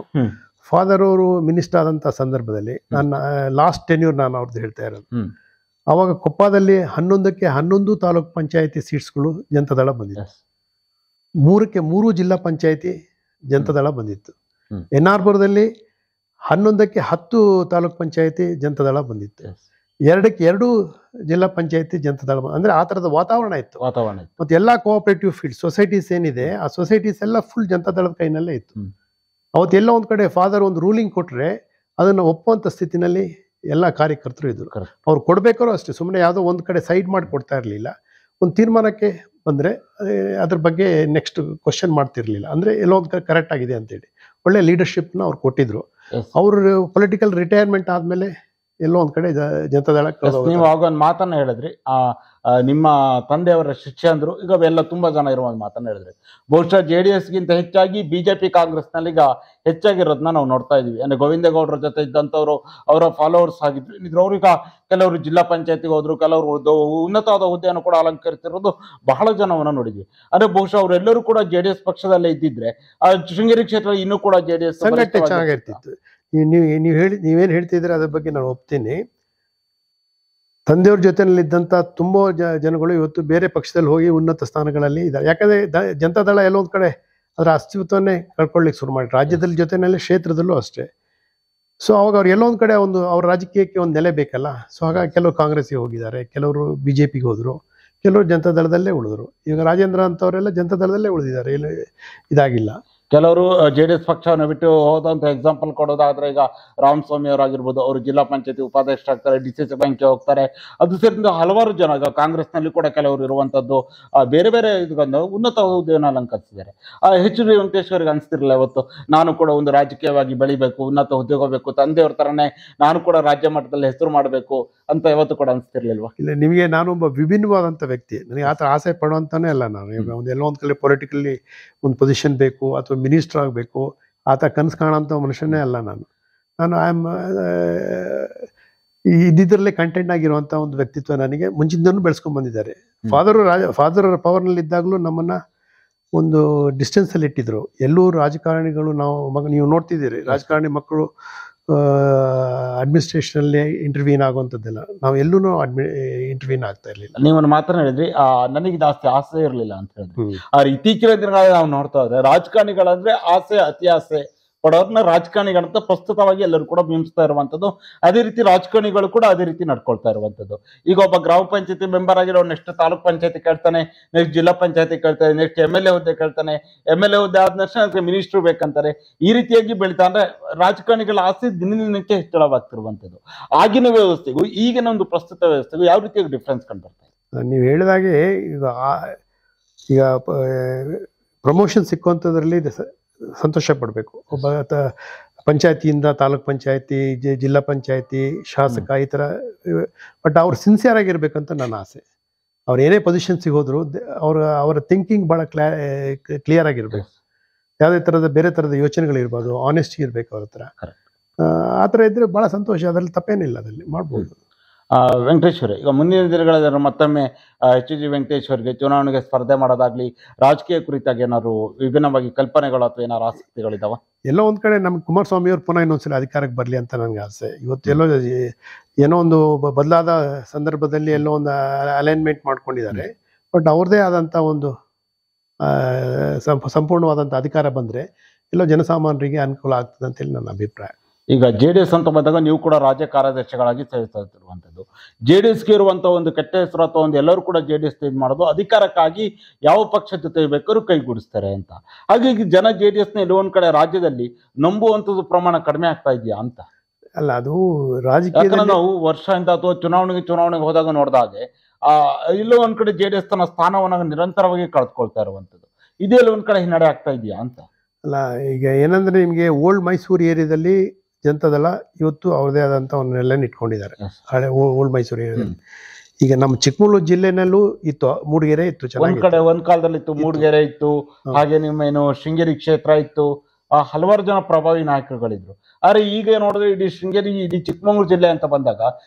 ಫಾದರ್ ಅವರು ಮಿನಿಸ್ಟರ್ ಆದಂಥ ಸಂದರ್ಭದಲ್ಲಿ ನನ್ನ ಲಾಸ್ಟ್ ಟೆನ್ಯೂರ್ ನಾನು ಅವ್ರದ್ದು ಹೇಳ್ತಾ ಇರೋದು, ಅವಾಗ ಕೊಪ್ಪದಲ್ಲಿ 11ಕ್ಕೆ 11 ತಾಲೂಕ್ ಪಂಚಾಯತಿ ಸೀಟ್ಸ್ಗಳು ಜನತಾ ದಳ ಬಂದಿತ್ತು. 3ಕ್ಕೆ 3 ಜಿಲ್ಲಾ ಪಂಚಾಯತಿ ಜನತಾ ದಳ ಬಂದಿತ್ತು. NR-ಪುರದಲ್ಲಿ 11ಕ್ಕೆ 10 ತಾಲೂಕ್ ಪಂಚಾಯತಿ ಜನತಾ ದಳ ಬಂದಿತ್ತು. 2ಕ್ಕೆ 2 ಜಿಲ್ಲಾ ಪಂಚಾಯತಿ ಜನತಾ ದಳ. ಅಂದ್ರೆ ಆ ತರದ ವಾತಾವರಣ ಇತ್ತು. ಮತ್ತೆ ಎಲ್ಲಾ ಕೋಆಪರೇಟಿವ್ ಫೀಲ್ಡ್ ಸೊಸೈಟೀಸ್ ಏನಿದೆ, ಆ ಸೊಸೈಟೀಸ್ ಎಲ್ಲ ಫುಲ್ ಜನತಾ ದಳದ ಕೈನಲ್ಲೇ ಇತ್ತು. ಅವತ್ತೆಲ್ಲ ಒಂದ್ ಕಡೆ ಫಾದರ್ ಒಂದು ರೂಲಿಂಗ್ ಕೊಟ್ರೆ ಅದನ್ನ ಒಪ್ಪುವಂತ ಸ್ಥಿತಿನಲ್ಲಿ ಎಲ್ಲ ಕಾರ್ಯಕರ್ತರು ಇದ್ರು. ಅವ್ರು ಕೊಡ್ಬೇಕಾದ್ರು ಅಷ್ಟೇ, ಸುಮ್ಮನೆ ಯಾವುದೋ ಒಂದ್ ಕಡೆ ಸೈಡ್ ಮಾಡಿ ಕೊಡ್ತಾ ಇರ್ಲಿಲ್ಲ. ಒಂದು ತೀರ್ಮಾನಕ್ಕೆ ಬಂದ್ರೆ ಅದ್ರ ಬಗ್ಗೆ ನೆಕ್ಸ್ಟ್ ಕ್ವಶನ್ ಮಾಡ್ತಿರ್ಲಿಲ್ಲ. ಅಂದ್ರೆ ಎಲ್ಲೋ ಒಂದ್ ಕಡೆ ಕರೆಕ್ಟ್ ಆಗಿದೆ ಅಂತೇಳಿ ಒಳ್ಳೆ ಲೀಡರ್ಶಿಪ್ನ ಅವ್ರು ಕೊಟ್ಟಿದ್ರು. ಅವ್ರ ಪೊಲಿಟಿಕಲ್ ರಿಟೈರ್ಮೆಂಟ್ ಆದ್ಮೇಲೆ ಎಲ್ಲೋ ಒಂದ್ ಕಡೆ ಜನತಾ ದಳ. ನೀವು ಆಗ ಒಂದು ಮಾತನ್ನ ಹೇಳಿದ್ರಿ, ನಿಮ್ಮ ತಂದೆಯವರ ಶಿಷ್ಯಂದ್ರು ಈಗ ಎಲ್ಲ ತುಂಬಾ ಜನ ಇರುವ ಒಂದು ಮಾತನ್ನ ಹೇಳಿದ್ರಿ. ಬಹುಶಃ JDS ಗಿಂತ ಹೆಚ್ಚಾಗಿ BJP ಕಾಂಗ್ರೆಸ್ನಲ್ಲಿ ಈಗ ಹೆಚ್ಚಾಗಿರೋದನ್ನ ನಾವು ನೋಡ್ತಾ ಇದೀವಿ. ಅಂದ್ರೆ ಗೋವಿಂದೇಗೌಡರ ಜೊತೆ ಇದ್ದಂಥವ್ರು ಅವರ ಫಾಲೋವರ್ಸ್ ಆಗಿದ್ರು. ಅವ್ರೀಗ ಕೆಲವರು ಜಿಲ್ಲಾ ಪಂಚಾಯತಿಗೆ ಹೋದ್ರು, ಕೆಲವರು ಉನ್ನತವಾದ ಹುದ್ದೆಯನ್ನು ಕೂಡ ಅಲಂಕರಿಸಿರೋದು ಬಹಳ ಜನವನ್ನ ನೋಡಿದ್ವಿ. ಅಂದ್ರೆ ಬಹುಶಃ ಅವರೆಲ್ಲರೂ ಕೂಡ JDS ಪಕ್ಷದಲ್ಲೇ ಇದ್ದಿದ್ರೆ ಶೃಂಗೇರಿ ಕ್ಷೇತ್ರ ಇನ್ನೂ ಕೂಡ JDS ಸಂಘಟನೆ ಚೆನ್ನಾಗಿರ್ತಿತ್ತು. ನೀವೇನು ಹೇಳ್ತಿದ್ರೆ ಅದ್ರ ಬಗ್ಗೆ ನಾನು ಒಪ್ತೀನಿ. ತಂದೆಯವ್ರ ಜೊತೆನಲ್ಲಿದ್ದಂಥ ತುಂಬಾ ಜನಗಳು ಇವತ್ತು ಬೇರೆ ಪಕ್ಷದಲ್ಲಿ ಹೋಗಿ ಉನ್ನತ ಸ್ಥಾನಗಳಲ್ಲಿ ಇದ್ದಾರೆ. ಯಾಕಂದ್ರೆ ಜನತಾ ದಳ ಎಲ್ಲೋ ಒಂದ್ ಕಡೆ ಅದರ ಅಸ್ತಿತ್ವನ್ನೇ ಕಳ್ಕೊಳ್ಳಿಕ್ಕೆ ಶುರು ಮಾಡಿ, ರಾಜ್ಯದಲ್ಲಿ ಜೊತೆನಲ್ಲಿ ಕ್ಷೇತ್ರದಲ್ಲೂ ಅಷ್ಟೇ. ಸೊ ಅವಾಗ ಅವ್ರು ಎಲ್ಲೋ ಒಂದ್ ಕಡೆ ಅವ್ರ ರಾಜಕೀಯಕ್ಕೆ ಒಂದು ನೆಲೆ ಬೇಕಲ್ಲ. ಸೊ ಹಾಗಾಗಿ ಕೆಲವರು ಕಾಂಗ್ರೆಸ್ಗೆ ಹೋಗಿದ್ದಾರೆ, ಕೆಲವರು BJPಗೆ ಹೋದ್ರು, ಕೆಲವರು ಜನತಾ ದಳದಲ್ಲೇ ಉಳಿದ್ರು. ಈಗ ರಾಜೇಂದ್ರ ಅಂತವರೆಲ್ಲ ಜನತಾ ದಳದಲ್ಲೇ ಉಳಿದಿದ್ದಾರೆ, ಇದಾಗಿಲ್ಲ. ಕೆಲವರು JDS ಪಕ್ಷವನ್ನು ಬಿಟ್ಟು ಹೋದಂತ ಎಕ್ಸಾಂಪಲ್ ಕೊಡೋದಾದ್ರೆ, ಈಗ ರಾಮಸ್ವಾಮಿ ಅವರಾಗಿರ್ಬೋದು, ಅವರು ಜಿಲ್ಲಾ ಪಂಚಾಯತಿ ಉಪಾಧ್ಯಕ್ಷರಾಗ್ತಾರೆ, DCC ಬ್ಯಾಂಕ್ಗೆ ಹೋಗ್ತಾರೆ. ಅದು ಸೇರಿದ ಹಲವಾರು ಜನ ಈಗ ಕಾಂಗ್ರೆಸ್ನಲ್ಲಿ ಕೂಡ ಕೆಲವರು ಇರುವಂತದ್ದು ಬೇರೆ ಬೇರೆ ಉನ್ನತ ಹುದ್ದೆಯನ್ನು ಅಲಂಕರಿಸಿದ್ದಾರೆ. HD ವೆಂಕಟೇಶ್ವರಿಗೆ ಅನಿಸ್ತಿರ್ಲಿಲ್ಲ ಇವತ್ತು ನಾನು ಕೂಡ ಒಂದು ರಾಜಕೀಯವಾಗಿ ಬೆಳಿಬೇಕು, ಉನ್ನತ ಹುದ್ದೆಗೆ ಹೋಗ್ಬೇಕು, ತಂದೆಯವ್ರ ತರನೇ ನಾನು ಕೂಡ ರಾಜ್ಯ ಮಟ್ಟದಲ್ಲಿ ಹೆಸರು ಮಾಡಬೇಕು ಅಂತ ಯಾವತ್ತು ಕೂಡ ಅನಿಸ್ತಿರ್ಲಿಲ್ವಾ? ಇಲ್ಲ, ನಿಮಗೆ ನಾನೊಬ್ಬ ವಿಭಿನ್ನವಾದಂಥ ವ್ಯಕ್ತಿ. ನನಗೆ ಆ ಥರ ಆಸೆ ಪಡುವಂತಾನೆ ಅಲ್ಲ. ನಾನು ಎಲ್ಲೋ ಒಂದು ಕಡೆ ಪೊಲಿಟಿಕಲಿ ಒಂದು ಪೊಸಿಷನ್ ಬೇಕು ಅಥವಾ ಮಿನಿಸ್ಟರ್ ಆಗಬೇಕು ಆ ಥರ ಕನಸು ಕಾಣೋಂಥ ಮನುಷ್ಯನೇ ಅಲ್ಲ ನಾನು. ನಾನು ಐ ಆಮ್ ಇದ್ದಿದ್ರಲ್ಲೇ ಕಂಟೆಂಟ್ ಆಗಿರುವಂಥ ಒಂದು ವ್ಯಕ್ತಿತ್ವ ನನಗೆ ಮುಂಚಿಂದನೂ ಬೆಳೆಸ್ಕೊಂಡ್ ಬಂದಿದ್ದಾರೆ. ಫಾದರ್ ಪವರ್ನಲ್ಲಿ ಇದ್ದಾಗಲೂ ನಮ್ಮನ್ನ ಒಂದು ಡಿಸ್ಟೆನ್ಸ್ ಅಲ್ಲಿ ಇಟ್ಟಿದ್ರು. ಎಲ್ಲೂ ರಾಜಕಾರಣಿಗಳು ನೀವು ನೋಡ್ತಿದ್ದೀರಿ, ರಾಜಕಾರಣಿ ಮಕ್ಕಳು ಅಡ್ಮಿನಿಸ್ಟ್ರೇಷನ್ ಅಲ್ಲಿ ಇಂಟರ್ವ್ಯೂನ್ ಆಗುವಂಥದ್ದೆಲ್ಲ ನಾವು ಎಲ್ಲೂ ಇಂಟರ್ವ್ಯೂನ್ ಆಗ್ತಾ ಇರ್ಲಿಲ್ಲ. ನೀವೊಂದು ಮಾತನ್ನ ಹೇಳಿದ್ರಿ, ನನಗೆ ಜಾಸ್ತಿ ಆಸೆ ಇರಲಿಲ್ಲ ಅಂತ ಹೇಳಿದ್ರಿ. ಆದ್ರೆ ಇತ್ತೀಚಿನ ದಿನಗಳಲ್ಲಿ ನಾವು ನೋಡ್ತಾ ಇದ್ದೇವೆ ರಾಜಕಾರಣಿಗಳಂದ್ರೆ ಆಸೆ, ಅತಿ ಆಸೆ ಪಡೋರ್ನ ರಾಜಕಾರಣಿಗಳಂತ ಪ್ರಸ್ತುತವಾಗಿ ಎಲ್ಲರೂ ಕೂಡ ಬಿಂಬಿಸ್ತಾ ಇರುವಂತದ್ದು. ಅದೇ ರೀತಿ ರಾಜಕಾರಣಿಗಳು ಕೂಡ ಅದೇ ರೀತಿ ನಡ್ಕೊಳ್ತಾ ಇರುವಂತದ್ದು. ಈಗ ಒಬ್ಬ ಗ್ರಾಮ ಪಂಚಾಯತಿ ಮೆಂಬರ್ ಆಗಿರೋ ನೆಕ್ಸ್ಟ್ ತಾಲೂಕ್ ಪಂಚಾಯತಿ ಕೇಳ್ತಾನೆ, ನೆಕ್ಸ್ಟ್ ಜಿಲ್ಲಾ ಪಂಚಾಯತಿ ಕೇಳ್ತಾನೆ, ನೆಕ್ಸ್ಟ್ MLA ಹುದ್ದೆ ಕೇಳ್ತಾನೆ, MLA ಹುದ್ದೆ ಆದ ತಕ್ಷಣ ಮಿನಿಸ್ಟ್ರು ಬೇಕಂತಾರೆ. ಈ ರೀತಿಯಾಗಿ ಬೆಳಿತಾ ಅಂದ್ರೆ ರಾಜಕಾರಣಿಗಳ ಆಸೆ ದಿನ ದಿನಕ್ಕೆ ಹೆಚ್ಚಳವಾಗ್ತಿರುವಂತದ್ದು. ಆಗಿನ ವ್ಯವಸ್ಥೆಗೂ ಈಗಿನ ಒಂದು ಪ್ರಸ್ತುತ ವ್ಯವಸ್ಥೆಗೂ ಯಾವ ರೀತಿಯಾಗಿ ಡಿಫ್ರೆನ್ಸ್ ಕಂಡುಬರ್ತಾ ಇದೆ? ನೀವು ಹೇಳಿದಾಗೆ ಈಗ ಪ್ರಮೋಷನ್ ಸಿಕ್ಕುವಂಥದ್ರಲ್ಲಿ ಸಂತೋಷ ಪಡಬೇಕು. ಒಬ್ಬ ಪಂಚಾಯತಿಯಿಂದ ತಾಲೂಕ್ ಪಂಚಾಯತಿ, ಜಿಲ್ಲಾ ಪಂಚಾಯತಿ, ಶಾಸಕ, ಈ ಥರ. ಬಟ್ ಅವ್ರು ಸಿನ್ಸಿಯರ್ ಆಗಿರ್ಬೇಕಂತ ನನ್ನ ಆಸೆ. ಅವ್ರು ಏನೇ ಪೊಸಿಷನ್ ಸಿಗೋದ್ರು ಅವರ ಥಿಂಕಿಂಗ್ ಭಾಳ ಕ್ಲಿಯರ್ ಆಗಿರ್ಬೇಕು. ಯಾವುದೇ ಥರದ ಬೇರೆ ಥರದ ಯೋಚನೆಗಳಿರ್ಬೋದು, ಆನೆಸ್ಟಿ ಇರ್ಬೇಕು ಅವ್ರ ಹತ್ರ. ಆ ಥರ ಇದ್ರೆ ಭಾಳ ಸಂತೋಷ, ಅದರಲ್ಲಿ ತಪ್ಪೇನಿಲ್ಲ, ಅದರಲ್ಲಿ ಮಾಡ್ಬೋದು. ವೆಂಕಟೇಶ್ವರ, ಈಗ ಮುಂದಿನ ದಿನಗಳಲ್ಲಿ ಮತ್ತೊಮ್ಮೆ HG ವೆಂಕಟೇಶ್ವರ್ಗೆ ಚುನಾವಣೆಗೆ ಸ್ಪರ್ಧೆ ಮಾಡೋದಾಗ್ಲಿ, ರಾಜಕೀಯ ಕುರಿತಾಗಿ ಏನಾದ್ರು ವಿಭಿನ್ನವಾಗಿ ಕಲ್ಪನೆಗಳು ಅಥವಾ ಏನಾದ್ರು ಆಸಕ್ತಿಗಳಿದಾವ? ಎಲ್ಲೋ ಒಂದ್ ಕಡೆ ನಮ್ಮ ಕುಮಾರಸ್ವಾಮಿ ಅವ್ರು ಪುನಃ ಇನ್ನೊಂದ್ಸಲ ಅಧಿಕಾರಕ್ಕೆ ಬರಲಿ ಅಂತ ನನಗೆ ಆಸೆ. ಇವತ್ತೆಲ್ಲೋ ಏನೋ ಒಂದು ಬದಲಾದ ಸಂದರ್ಭದಲ್ಲಿ ಎಲ್ಲೋ ಒಂದು ಅಲೈನ್ಮೆಂಟ್ ಮಾಡ್ಕೊಂಡಿದ್ದಾರೆ. ಬಟ್ ಅವ್ರದೇ ಆದಂಥ ಒಂದು ಸಂಪೂರ್ಣವಾದಂಥ ಅಧಿಕಾರ ಬಂದರೆ ಎಲ್ಲೋ ಜನಸಾಮಾನ್ಯರಿಗೆ ಅನುಕೂಲ ಆಗ್ತದೆ ಅಂತೇಳಿ ನನ್ನ ಅಭಿಪ್ರಾಯ. ಈಗ JDS ಅಂತ ಬಂದಾಗ ನೀವು ಕೂಡ ರಾಜ್ಯ ಕಾರ್ಯದರ್ಶಿಗಳಾಗಿ ಸೇರಿಸುತ್ತಿರುವಂಥದ್ದು. JDSಗೆ ಇರುವಂಥ ಒಂದು ಕೆಟ್ಟ ಹೆಸರು ಅಥವಾ ಒಂದು ಎಲ್ಲರೂ ಕೂಡ JDS ಇದು ಮಾಡೋದು ಅಧಿಕಾರಕ್ಕಾಗಿ ಯಾವ ಪಕ್ಷ ಜೊತೆ ಬೇಕಾದ್ರೂ ಕೈಗೂಡಿಸ್ತಾರೆ ಅಂತ. ಹಾಗಾಗಿ ಜನ JDSನ ಎಲ್ಲೋ ಒಂದ್ ಕಡೆ ರಾಜ್ಯದಲ್ಲಿ ನಂಬುವಂಥದ್ದು ಪ್ರಮಾಣ ಕಡಿಮೆ ಆಗ್ತಾ ಇದೆಯಾ ಅಂತ? ಅಲ್ಲ, ಅದು ರಾಜಕೀಯ ನಾವು ವರ್ಷದಿಂದ ಅಥವಾ ಚುನಾವಣೆಗೆ ಹೋದಾಗ ನೋಡಿದಾಗೆ ಎಲ್ಲೋ ಒಂದ್ ಕಡೆ JDS ತನ್ನ ಸ್ಥಾನವನ್ನ ನಿರಂತರವಾಗಿ ಕಳೆದುಕೊಳ್ತಾ ಇರುವಂಥದ್ದು. ಇದೆಲ್ಲ ಒಂದ್ ಕಡೆ ಹಿನ್ನಡೆ ಆಗ್ತಾ ಇದೆಯಾ ಅಂತ? ಅಲ್ಲ, ಈಗ ಏನಂದ್ರೆ ನಿಮಗೆ ಓಲ್ಡ್ ಮೈಸೂರು ಏರಿಯಾದಲ್ಲಿ ಜನತಾದಳ ಇವತ್ತು ಅವ್ರದೇ ಆದಂಥ ಒಂದು ನೆಲೆಯನ್ನು ಇಟ್ಕೊಂಡಿದ್ದಾರೆ. ಹಳೆ ಓಲ್ಡ್ ಮೈಸೂರು ಏರಿಯಾದಲ್ಲಿ. ಈಗ ನಮ್ಮ ಚಿಕ್ಕಮಗಳೂರು ಜಿಲ್ಲೆನಲ್ಲೂ ಇತ್ತು, ಮೂಡಿಗೆರೆ ಇತ್ತು, ಒಂದ್ ಕಡೆ ಒಂದ್ ಕಾಲದಲ್ಲಿ ಇತ್ತು, ಮೂಡಿಗೆರೆ ಇತ್ತು, ಹಾಗೆ ನಿಮ್ಮೇನು ಶೃಂಗೇರಿ ಕ್ಷೇತ್ರ ಇತ್ತು, ಹಲವಾರು ಜನ ಪ್ರಭಾವಿ ನಾಯಕರುಗಳಿದ್ರು. ಆದ್ರೆ ಈಗ ನೋಡಿದ್ರೆ ಇಡೀ ಶೃಂಗೇರಿ, ಇಡೀ ಚಿಕ್ಕಮಗಳೂರು ಜಿಲ್ಲೆ ಅಂತ ಬಂದಾಗ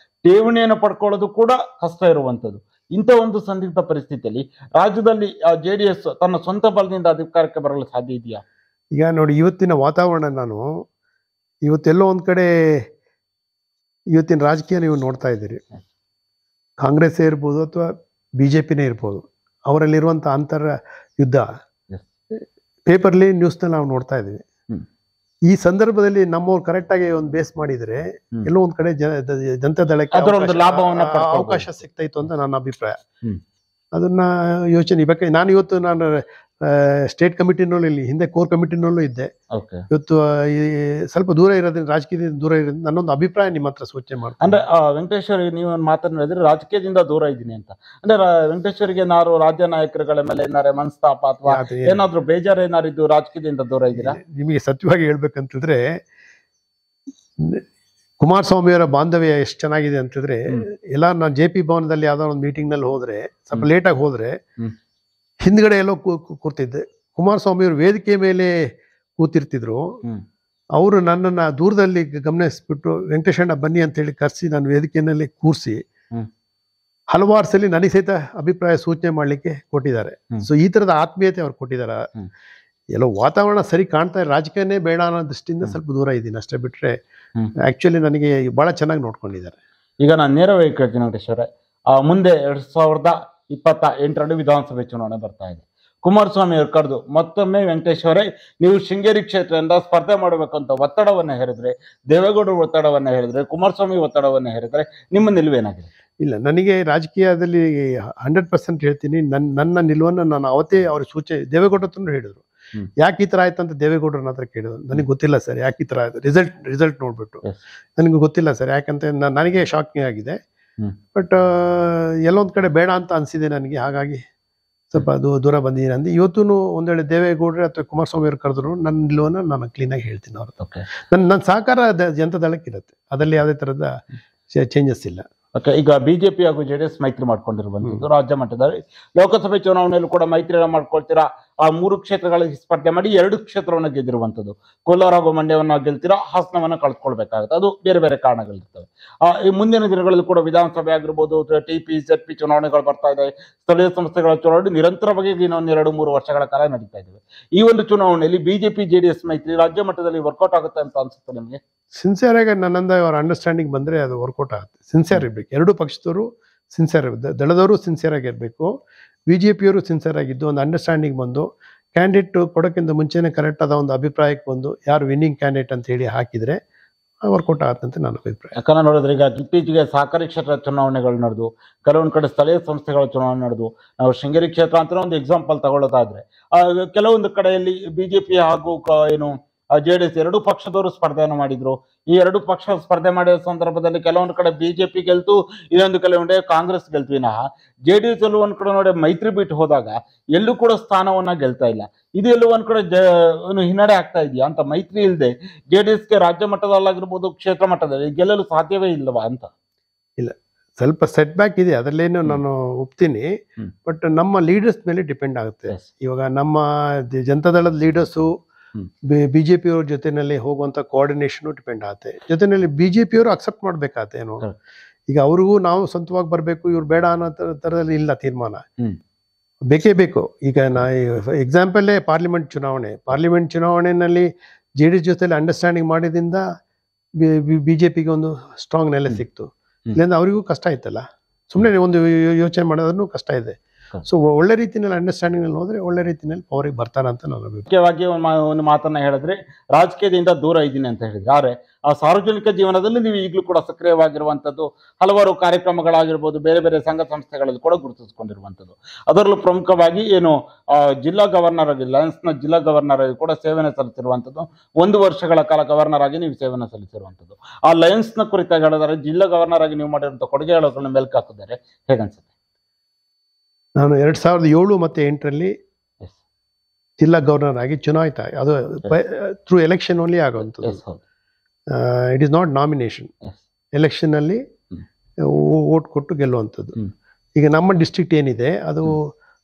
ಠೇವಣಿಯನ್ನು ಪಡ್ಕೊಳ್ಳೋದು ಕೂಡ ಕಷ್ಟ ಇರುವಂತದ್ದು. ಇಂಥ ಒಂದು ಸಂದಿಗ್ಧ ಪರಿಸ್ಥಿತಿಯಲ್ಲಿ ರಾಜ್ಯದಲ್ಲಿ JDS ತನ್ನ ಸ್ವಂತ ಬಲದಿಂದ ಅಧಿಕಾರಕ್ಕೆ ಬರಲು ಸಾಧ್ಯ ಇದೆಯಾ? ಈಗ ನೋಡಿ, ಇವತ್ತಿನ ವಾತಾವರಣ, ನಾನು ಇವತ್ತೆಲ್ಲೋ ಒಂದ್ ಕಡೆ ಇವತ್ತಿನ ರಾಜಕೀಯ ನೀವು ನೋಡ್ತಾ ಇದ್ದೀರಿ. ಕಾಂಗ್ರೆಸ್ ಇರ್ಬೋದು ಅಥವಾ BJPನೇ ಇರ್ಬೋದು, ಅವರಲ್ಲಿರುವಂಥ ಅಂತರ ಯುದ್ಧ ಪೇಪರ್ಲಿ ನ್ಯೂಸ್ನಲ್ಲಿ ನಾವು ನೋಡ್ತಾ ಇದ್ದೀವಿ. ಈ ಸಂದರ್ಭದಲ್ಲಿ ನಮ್ಮವ್ರು ಕರೆಕ್ಟಾಗಿ ಒಂದು ಬೇಸ್ ಮಾಡಿದರೆ ಎಲ್ಲೋ ಒಂದ್ ಕಡೆ ಜನತಾದಳಕ್ಕೆ ಅವಕಾಶ ಸಿಗ್ತಾ ಇತ್ತು ಅಂತ ನನ್ನ ಅಭಿಪ್ರಾಯ. ಅದನ್ನ ಯೋಚನೆ ಬೇಕಾದ್ರೆ ನಾನು ಸ್ಟೇಟ್ ಕಮಿಟಿನಲ್ಲೂ, ಇಲ್ಲಿ ಹಿಂದೆ ಕೋರ್ ಕಮಿಟಿನಲ್ಲೂ ಇದ್ದೆ. ಇವತ್ತು ಸ್ವಲ್ಪ ದೂರ ಇರೋದ್ರಿಂದ, ರಾಜಕೀಯದಿಂದ ದೂರ ಇರೋದ್ರಿಂದ ನನ್ನೊಂದು ಅಭಿಪ್ರಾಯ ನಿಮ್ಮ ಹತ್ರ ಸೂಚನೆ ಮಾಡ್ತೀನಿ. ಅಂದ್ರೆ ವೆಂಕಟೇಶ್ವರ, ನೀವು ಮಾತನಾಡಿದ್ರೆ ರಾಜಕೀಯದಿಂದ ದೂರ ಇದ್ದೀನಿ ಅಂತ. ಅಂದ್ರೆ ವೆಂಕಟೇಶ್ವರಿಗೆ ಏನಾದ್ರು ರಾಜ್ಯ ನಾಯಕರುಗಳ ಮೇಲೆ ಏನಾರು ಮನಸ್ತಾಪ ಅಥವಾ ಏನಾದ್ರು ಬೇಜಾರು ಏನಾರು ಇದ್ದು ರಾಜಕೀಯದಿಂದ ದೂರ ಇದ್ದೀರಾ? ನಿಮಗೆ ಸತ್ಯವಾಗಿ ಹೇಳ್ಬೇಕಂತಿದ್ರೆ, ಕುಮಾರಸ್ವಾಮಿಯವರ ಬಾಂಧವ್ಯ ಎಷ್ಟು ಚೆನ್ನಾಗಿದೆ ಅಂತಂದ್ರೆ, ಎಲ್ಲ ನಾನು JP ಭವನದಲ್ಲಿ ಯಾವ್ದೋ ಒಂದು ಮೀಟಿಂಗ್ ನಲ್ಲಿ ಹೋದ್ರೆ, ಸ್ವಲ್ಪ ಲೇಟಾಗಿ ಹೋದ್ರೆ ಹಿಂದ್ಗಡೆ ಎಲ್ಲೋ ಕೂರ್ತಿದ್ದೆ. ಕುಮಾರಸ್ವಾಮಿಯವರು ವೇದಿಕೆ ಮೇಲೆ ಕೂತಿರ್ತಿದ್ರು. ಅವರು ನನ್ನನ್ನ ದೂರದಲ್ಲಿ ಗಮನಿಸ್ಬಿಟ್ಟು ವೆಂಕಟೇಶಣ್ಣ ಬನ್ನಿ ಅಂತ ಹೇಳಿ ಕರೆಸಿ ನಾನು ವೇದಿಕೆಯಲ್ಲಿ ಕೂರಿಸಿ ಹಲವಾರು ಸಲ ನನಗೆ ಸಹಿತ ಅಭಿಪ್ರಾಯ ಸೂಚನೆ ಮಾಡ್ಲಿಕ್ಕೆ ಕೊಟ್ಟಿದ್ದಾರೆ. ಸೊ ಈ ತರದ ಆತ್ಮೀಯತೆ ಅವ್ರು ಕೊಟ್ಟಿದ್ದಾರೆ. ಎಲ್ಲೋ ವಾತಾವರಣ ಸರಿ ಕಾಣ್ತಾ ಇದೆ, ರಾಜಕೀಯನೇ ಬೇಡ ಅನ್ನೋ ದೃಷ್ಟಿಯಿಂದ ಸ್ವಲ್ಪ ದೂರ ಇದ್ದೀನಿ ಅಷ್ಟೇ. ಬಿಟ್ರೆ ಆಕ್ಚುಲಿ ನನಗೆ ಬಹಳ ಚೆನ್ನಾಗಿ ನೋಡ್ಕೊಂಡಿದ್ದಾರೆ. ಈಗ ನಾನು ನೇರವಾಗಿ ಕೇಳ್ತೀನಿ ವೆಂಕಟೇಶ್ವರ, ಮುಂದೆ 2028 ವಿಧಾನಸಭೆ ಚುನಾವಣೆ ಬರ್ತಾ ಇದೆ. ಕುಮಾರಸ್ವಾಮಿ ಅವರು ಕರೆದು ಮತ್ತೊಮ್ಮೆ ವೆಂಕಟೇಶ್ವರೇ ನೀವು ಶೃಂಗೇರಿ ಕ್ಷೇತ್ರದಿಂದ ಸ್ಪರ್ಧೆ ಮಾಡಬೇಕಂತ ಒತ್ತಡವನ್ನ ಹೇರಿದ್ರೆ, ದೇವೇಗೌಡರು ಒತ್ತಡವನ್ನ ಹೇಳಿದ್ರೆ, ಕುಮಾರಸ್ವಾಮಿ ಒತ್ತಡವನ್ನ ಹೇರಿದ್ರೆ ನಿಮ್ಮ ನಿಲುವೇನಾಗಿದೆ? ಇಲ್ಲ, ನನಗೆ ರಾಜಕೀಯದಲ್ಲಿ 100% ಹೇಳ್ತೀನಿ, ನನ್ನ ನಿಲುವನ್ನು ನಾನು ಅವತ್ತೇ ಅವ್ರ ಸೂಚನೆ ದೇವೇಗೌಡ ಹತ್ರ ಹೇಳಿದ್ರು. ಯಾಕೆ ಈ ತರ ಆಯ್ತು ಅಂತ ದೇವೇಗೌಡರನ್ನ ಹತ್ರ ಕೇಳಿದ್ರು. ನನಗೆ ಗೊತ್ತಿಲ್ಲ ಸರ್ ಯಾಕೆ ಈ ತರ ಆಯ್ತು, ರಿಸಲ್ಟ್ ನೋಡ್ಬಿಟ್ಟು ನನಗೆ ಗೊತ್ತಿಲ್ಲ ಸರ್, ಯಾಕಂತ ನನಗೆ ಶಾಕಿಂಗ್ ಆಗಿದೆ. ಬಟ್ ಎಲ್ಲೊಂದ್ ಕಡೆ ಬೇಡ ಅಂತ ಅನ್ಸಿದೆ ನನಗೆ, ಹಾಗಾಗಿ ಸ್ವಲ್ಪ ದೂರ ಬಂದಿದ್ದೀನಿ ಅಂದೆ. ಇವತ್ತು ಒಂದ್ ವೇಳೆ ದೇವೇಗೌಡರು ಅಥವಾ ಕುಮಾರಸ್ವಾಮಿ ಅವರು ಕರೆದ್ರು ನನ್ನ ನಿಲುವನ್ನು ನಾನು ಕ್ಲೀನಾಗಿ ಹೇಳ್ತೀನಿ ಅವ್ರ. ನನ್ನ ಸಹಕಾರ ಜನತಾದಳಕ್ಕೆ ಇರುತ್ತೆ, ಅದರಲ್ಲಿ ಯಾವುದೇ ತರದ ಚೇಂಜಸ್ ಇಲ್ಲ. ಓಕೆ, ಈಗ ಬಿಜೆಪಿ ಹಾಗೂ ಜೆಡಿಎಸ್ ಮೈತ್ರಿ ಮಾಡ್ಕೊಂಡಿರುವಂತದ್ದು ರಾಜ್ಯ ಮಟ್ಟದಲ್ಲಿ ಲೋಕಸಭೆ ಚುನಾವಣೆಯಲ್ಲೂ ಕೂಡ ಮೈತ್ರಿಯನ್ನು ಮಾಡ್ಕೊಳ್ತೀರಾ? ಆ 3 ಕ್ಷೇತ್ರಗಳಿಗೆ ಸ್ಪರ್ಧೆ ಮಾಡಿ 2 ಕ್ಷೇತ್ರವನ್ನ ಗೆದ್ದಿರುವಂತದ್ದು. ಕೋಲಾರ ಹಾಗೂ ಮಂಡ್ಯವನ್ನ ಗೆಲ್ತೀರಾ, ಹಾಸನವನ್ನ ಕಳ್ಕೊಳ್ಬೇಕಾಗುತ್ತೆ. ಅದು ಬೇರೆ ಬೇರೆ ಕಾರಣಗಳಿರ್ತವೆ. ಈ ಮುಂದಿನ ದಿನಗಳಲ್ಲಿ ಕೂಡ ವಿಧಾನಸಭೆ ಆಗಿರ್ಬೋದು, ಟಿಪಿ ZP ಚುನಾವಣೆಗಳು ಬರ್ತಾ ಇದೆ, ಸ್ಥಳೀಯ ಸಂಸ್ಥೆಗಳ ಚುನಾವಣೆ ನಿರಂತರವಾಗಿ ಇನ್ನೊಂದು 2-3 ವರ್ಷಗಳ ಕಾಲ ನಡೀತಾ ಇದ್ದಾವೆ. ಈ ಒಂದು ಚುನಾವಣೆಯಲ್ಲಿ ಬಿಜೆಪಿ ಜೆಡಿಎಸ್ ಮೈತ್ರಿ ರಾಜ್ಯ ಮಟ್ಟದಲ್ಲಿ ವರ್ಕೌಟ್ ಆಗುತ್ತೆ ಅಂತ ಅನ್ಸುತ್ತೆ ನಿಮಗೆ? ಸಿನ್ಸಿಯರ್ ಆಗಿ ನನ್ನಿಂದ ಅವರ ಅಂಡರ್ಸ್ಟ್ಯಾಂಡಿಂಗ್ ಬಂದರೆ ಅದು ವರ್ಕೌಟ್ ಆಗುತ್ತೆ. ಸಿನ್ಸಿಯರ್ ಇರಬೇಕು, ಎರಡೂ ಪಕ್ಷದವರು ಸಿನ್ಸಿಯರ್, ದಳದವರು ಸಿನ್ಸಿಯರ್ ಆಗಿರಬೇಕು, BJPಯವರು ಸಿನ್ಸಿಯರ್ ಆಗಿದ್ದು ಒಂದು ಅಂಡರ್ಸ್ಟ್ಯಾಂಡಿಂಗ್ ಬಂದು ಕ್ಯಾಂಡಿಡೇಟ್ ಕೊಡೋಕ್ಕಿಂತ ಮುಂಚೆನೇ ಕರೆಕ್ಟ್ ಆದ ಒಂದು ಅಭಿಪ್ರಾಯಕ್ಕೆ ಬಂದು ಯಾರು ವಿನ್ನಿಂಗ್ ಕ್ಯಾಂಡಿಡೇಟ್ ಅಂತ ಹೇಳಿ ಹಾಕಿದರೆ ವರ್ಕೌಟ್ ಆಗುತ್ತೆ ಅಂತ ನನ್ನ ಅಭಿಪ್ರಾಯ. ಯಾಕಂದ್ರೆ ನೋಡಿದ್ರೆ ಈಗ ಇತ್ತೀಚೆಗೆ ಸಹಕಾರಿ ಕ್ಷೇತ್ರ ಚುನಾವಣೆಗಳು ನಡೆದು, ಕೆಲವೊಂದು ಕಡೆ ಸ್ಥಳೀಯ ಸಂಸ್ಥೆಗಳ ಚುನಾವಣೆ ನಡೆದು, ನಾವು ಶೃಂಗೇರಿ ಕ್ಷೇತ್ರ ಅಂತ ಒಂದು ಎಕ್ಸಾಂಪಲ್ ತಗೊಳ್ಳೋದಾದ್ರೆ ಕೆಲವೊಂದು ಕಡೆಯಲ್ಲಿ ಬಿಜೆಪಿ ಹಾಗೂ ಜೆಡಿಎಸ್ 2 ಪಕ್ಷದವರು ಸ್ಪರ್ಧೆಯನ್ನು ಮಾಡಿದ್ರು. ಈ 2 ಪಕ್ಷ ಸ್ಪರ್ಧೆ ಮಾಡಿದ ಸಂದರ್ಭದಲ್ಲಿ ಕೆಲವೊಂದು ಕಡೆ ಬಿಜೆಪಿ ಗೆಲ್ತು, ಇನ್ನೊಂದು ಕೆಲವೊಂದು ಕಾಂಗ್ರೆಸ್ ಗೆಲ್ತು. ವಿನಃ ಜೆಡಿಎಸ್ ಎಲ್ಲೂ ಒಂದ್ ಕಡೆ ನೋಡಿ ಮೈತ್ರಿ ಬಿಟ್ಟು ಹೋದಾಗ ಎಲ್ಲೂ ಕೂಡ ಸ್ಥಾನವನ್ನ ಗೆಲ್ತಾ ಇಲ್ಲ. ಇದು ಎಲ್ಲೂ ಒಂದ್ ಕಡೆ ಹಿನ್ನಡೆ ಆಗ್ತಾ ಇದೆಯಾ ಅಂತ? ಮೈತ್ರಿ ಇಲ್ಲದೆ ಜೆಡಿಎಸ್ಗೆ ರಾಜ್ಯ ಮಟ್ಟದಲ್ಲಾಗಿರ್ಬೋದು, ಕ್ಷೇತ್ರ ಮಟ್ಟದಲ್ಲಿ ಗೆಲ್ಲಲು ಸಾಧ್ಯವೇ ಇಲ್ಲವಾ ಅಂತ? ಇಲ್ಲ, ಸ್ವಲ್ಪ ಸೆಟ್ ಬ್ಯಾಕ್ ಇದೆ, ಅದರಲ್ಲೇನು ನಾನು ಒಪ್ತೀನಿ. ಬಟ್ ನಮ್ಮ ಲೀಡರ್ಸ್ ಮೇಲೆ ಡಿಪೆಂಡ್ ಆಗುತ್ತೆ. ಇವಾಗ ನಮ್ಮ ಜನತಾದಳದ ಲೀಡರ್ಸು ಬಿಜೆಪಿಯವ್ರ ಜೊತೆನಲ್ಲಿ ಹೋಗುವಂತ ಕೋಆರ್ಡಿನೇಷನ್ ಡಿಪೆಂಡ್ ಆಗುತ್ತೆ. ಜೊತೆನಲ್ಲಿ ಬಿಜೆಪಿಯವರು ಅಕ್ಸೆಪ್ಟ್ ಮಾಡ್ಬೇಕಾಗತ್ತೆ. ಏನೋ ಈಗ ಅವ್ರಿಗೂ ನಾವು ಸ್ವಂತವಾಗಿ ಬರಬೇಕು, ಇವ್ರು ಬೇಡ ಅನ್ನೋ ತರದಲ್ಲಿ ಇಲ್ಲ ತೀರ್ಮಾನ, ಬೇಕೇ ಬೇಕು. ಈಗ ಎಕ್ಸಾಂಪಲ್ಲೇ ಪಾರ್ಲಿಮೆಂಟ್ ಚುನಾವಣೆಯಲ್ಲಿ ಜೆಡಿಎಸ್ ಜೊತೆಲಿ ಅಂಡರ್ಸ್ಟ್ಯಾಂಡಿಂಗ್ ಮಾಡಿದಿಂದ ಬಿಜೆಪಿಗೆ ಒಂದು ಸ್ಟ್ರಾಂಗ್ ನೆಲೆ ಸಿಕ್ತು. ಇಲ್ಲಿಂದ ಅವರಿಗೂ ಕಷ್ಟ ಆಯ್ತಲ್ಲ, ಸುಮ್ಮನೆ ಒಂದು ಯೋಚನೆ ಮಾಡೋದನ್ನು ಕಷ್ಟ ಇದೆ. ಸೊ ಒಳ್ಳೆ ರೀತಿಯಲ್ಲಿ ಅಂಡರ್ಸ್ಟ್ಯಾಂಡಿಂಗ್ ನಲ್ಲಿ ಹೋದ್ರೆ ಒಳ್ಳೆ ರೀತಿಯಲ್ಲಿ ಪವರಿಗೆ ಬರ್ತಾರ ಅಂತ ನಾನು ಮುಖ್ಯವಾಗಿ ಒಂದು ಮಾತನ್ನ ಹೇಳಿದ್ರೆ, ರಾಜಕೀಯದಿಂದ ದೂರ ಇದ್ದೀನಿ ಅಂತ ಹೇಳಿದ್ರೆ, ಆದ್ರೆ ಆ ಸಾರ್ವಜನಿಕ ಜೀವನದಲ್ಲಿ ನೀವು ಈಗಲೂ ಕೂಡ ಸಕ್ರಿಯವಾಗಿರುವಂತದ್ದು, ಹಲವಾರು ಕಾರ್ಯಕ್ರಮಗಳಾಗಿರ್ಬೋದು, ಬೇರೆ ಬೇರೆ ಸಂಘ ಸಂಸ್ಥೆಗಳಲ್ಲಿ ಕೂಡ ಗುರುತಿಸಿಕೊಂಡಿರುವಂತದ್ದು. ಅದರಲ್ಲೂ ಪ್ರಮುಖವಾಗಿ ಜಿಲ್ಲಾ ಗವರ್ನರ್ ಆಗಿ, ಲಯನ್ಸ್ನ ಜಿಲ್ಲಾ ಗವರ್ನರ್ ಆಗಿ ಕೂಡ ಸೇವೆಯನ್ನು ಸಲ್ಲಿಸಿರುವಂತದ್ದು. 1 ವರ್ಷಗಳ ಕಾಲ ಗವರ್ನರ್ ಆಗಿ ನೀವು ಸೇವೆಯನ್ನು ಸಲ್ಲಿಸಿರುವಂತದ್ದು. ಆ ಲಯನ್ಸ್ನ ಕುರಿತಾಗಿ ಹೇಳಿದರೆ, ಜಿಲ್ಲಾ ಗವರ್ನರ್ ಆಗಿ ನೀವು ಮಾಡಿರುವಂತಹ ಕೊಡುಗೆಗಳನ್ನು ಮೆಲ್ಕು ಹಾಕಿದ್ದಾರೆ, ಹೇಗನ್ಸುತ್ತೆ? ನಾನು 2007 ಮತ್ತು 2008 ಜಿಲ್ಲಾ ಗವರ್ನರ್ ಆಗಿ ಚುನಾಯಿತ. ಅದು ಥ್ರೂ ಎಲೆಕ್ಷನ್ ಓನ್ಲಿ ಆಗುವಂಥದ್ದು. It is not nomination. Election ಅಲ್ಲಿ ವೋಟ್ ಕೊಟ್ಟು ಗೆಲ್ಲುವಂಥದ್ದು. ಈಗ ನಮ್ಮ ಡಿಸ್ಟ್ರಿಕ್ಟ್ ಏನಿದೆ ಅದು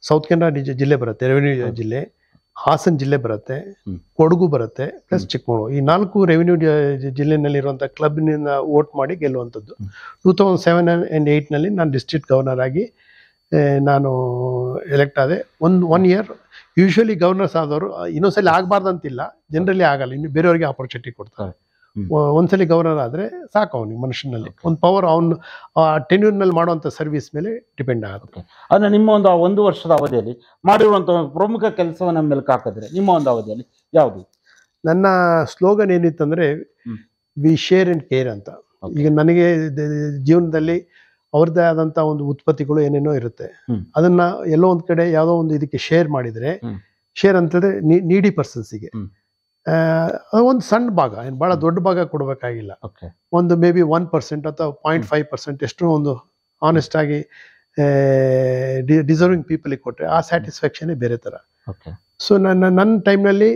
ಸೌತ್ ಕನ್ನಡ ಜಿಲ್ಲೆ ಬರುತ್ತೆ, ರೆವಿನ್ಯೂ ಜಿಲ್ಲೆ, ಹಾಸನ ಜಿಲ್ಲೆ ಬರುತ್ತೆ, ಕೊಡಗು ಬರುತ್ತೆ, ಪ್ಲಸ್ ಚಿಕ್ಕಮಗಳೂರು. ಈ 4 ರೆವಿನ್ಯೂ ಜಿಲ್ಲೆನಲ್ಲಿರುವಂಥ ಕ್ಲಬ್ನಿಂದ ವೋಟ್ ಮಾಡಿ ಗೆಲ್ಲುವಂಥದ್ದು. 2007 and 2008 ನಾನು ಡಿಸ್ಟ್ರಿಕ್ಟ್ ಗವರ್ನರ್ ಆಗಿ ನಾನು ಎಲೆಕ್ಟ್ ಆದೆ. One year. ಯೂಶ್ವಲಿ ಗವರ್ನರ್ಸ್ ಆದವರು ಇನ್ನೊಂದ್ಸಲಿ ಆಗಬಾರ್ದಂತಿಲ್ಲ, ಜನರಲಿ ಆಗಲ್ಲ, ಇನ್ನು ಬೇರೆಯವ್ರಿಗೆ ಆಪರ್ಚುನಿಟಿ ಕೊಡ್ತಾರೆ. ಒಂದ್ಸಲಿ ಗವರ್ನರ್ ಆದರೆ ಸಾಕು, ಅವನಿಗೆ ಮನುಷ್ಯನಲ್ಲಿ ಒಂದು ಪವರ್, ಅವನು ಟೆನ್ಯೂರ್ನಲ್ಲಿ ಮಾಡುವಂಥ ಸರ್ವಿಸ್ ಮೇಲೆ ಡಿಪೆಂಡ್ ಆಗುತ್ತೆ. ಅಂದರೆ ನಿಮ್ಮ ಒಂದು ವರ್ಷದ ಅವಧಿಯಲ್ಲಿ ಮಾಡಿರುವಂಥ ಪ್ರಮುಖ ಕೆಲಸವನ್ನು ಮೆಲ್ಕು ಹಾಕಿದ್ರೆ ನಿಮ್ಮ ಒಂದು ಅವಧಿಯಲ್ಲಿ ಯಾವುದು? ನನ್ನ ಸ್ಲೋಗನ್ ಏನಿತ್ತಂದರೆ ವಿ ಶೇರ್ ಆ್ಯಂಡ್ ಕೇರ್ ಅಂತ. ಈಗ ನನಗೆ ಜೀವನದಲ್ಲಿ ಅವ್ರದ್ದೇ ಆದಂಥ ಒಂದು ಉತ್ಪತ್ತಿಗಳು ಏನೇನೋ ಇರುತ್ತೆ, ಅದನ್ನ ಎಲ್ಲೋ ಒಂದು ಕಡೆ ಯಾವುದೋ ಒಂದು ಇದಕ್ಕೆ ಶೇರ್ ಮಾಡಿದರೆ, ಶೇರ್ ಅಂತಂದರೆ ನೀಡಿ ಪರ್ಸನ್ಸಿಗೆ ಒಂದು ಸಣ್ಣ ಭಾಗ, ಏನು ಭಾಳ ದೊಡ್ಡ ಭಾಗ ಕೊಡಬೇಕಾಗಿಲ್ಲ, ಒಂದು ಮೇ ಬಿ 1% ಅಥವಾ 0.5% ಎಷ್ಟು ಒಂದು ಆನೆಸ್ಟ್ ಆಗಿ ಡಿಸರ್ವಿಂಗ್ ಪೀಪಲಿಗೆ ಕೊಟ್ಟರೆ ಆ ಸ್ಯಾಟಿಸ್ಫ್ಯಾಕ್ಷನ್ನೇ ಬೇರೆ ಥರ. ಸೊ ನನ್ನ ಟೈಮ್ನಲ್ಲಿ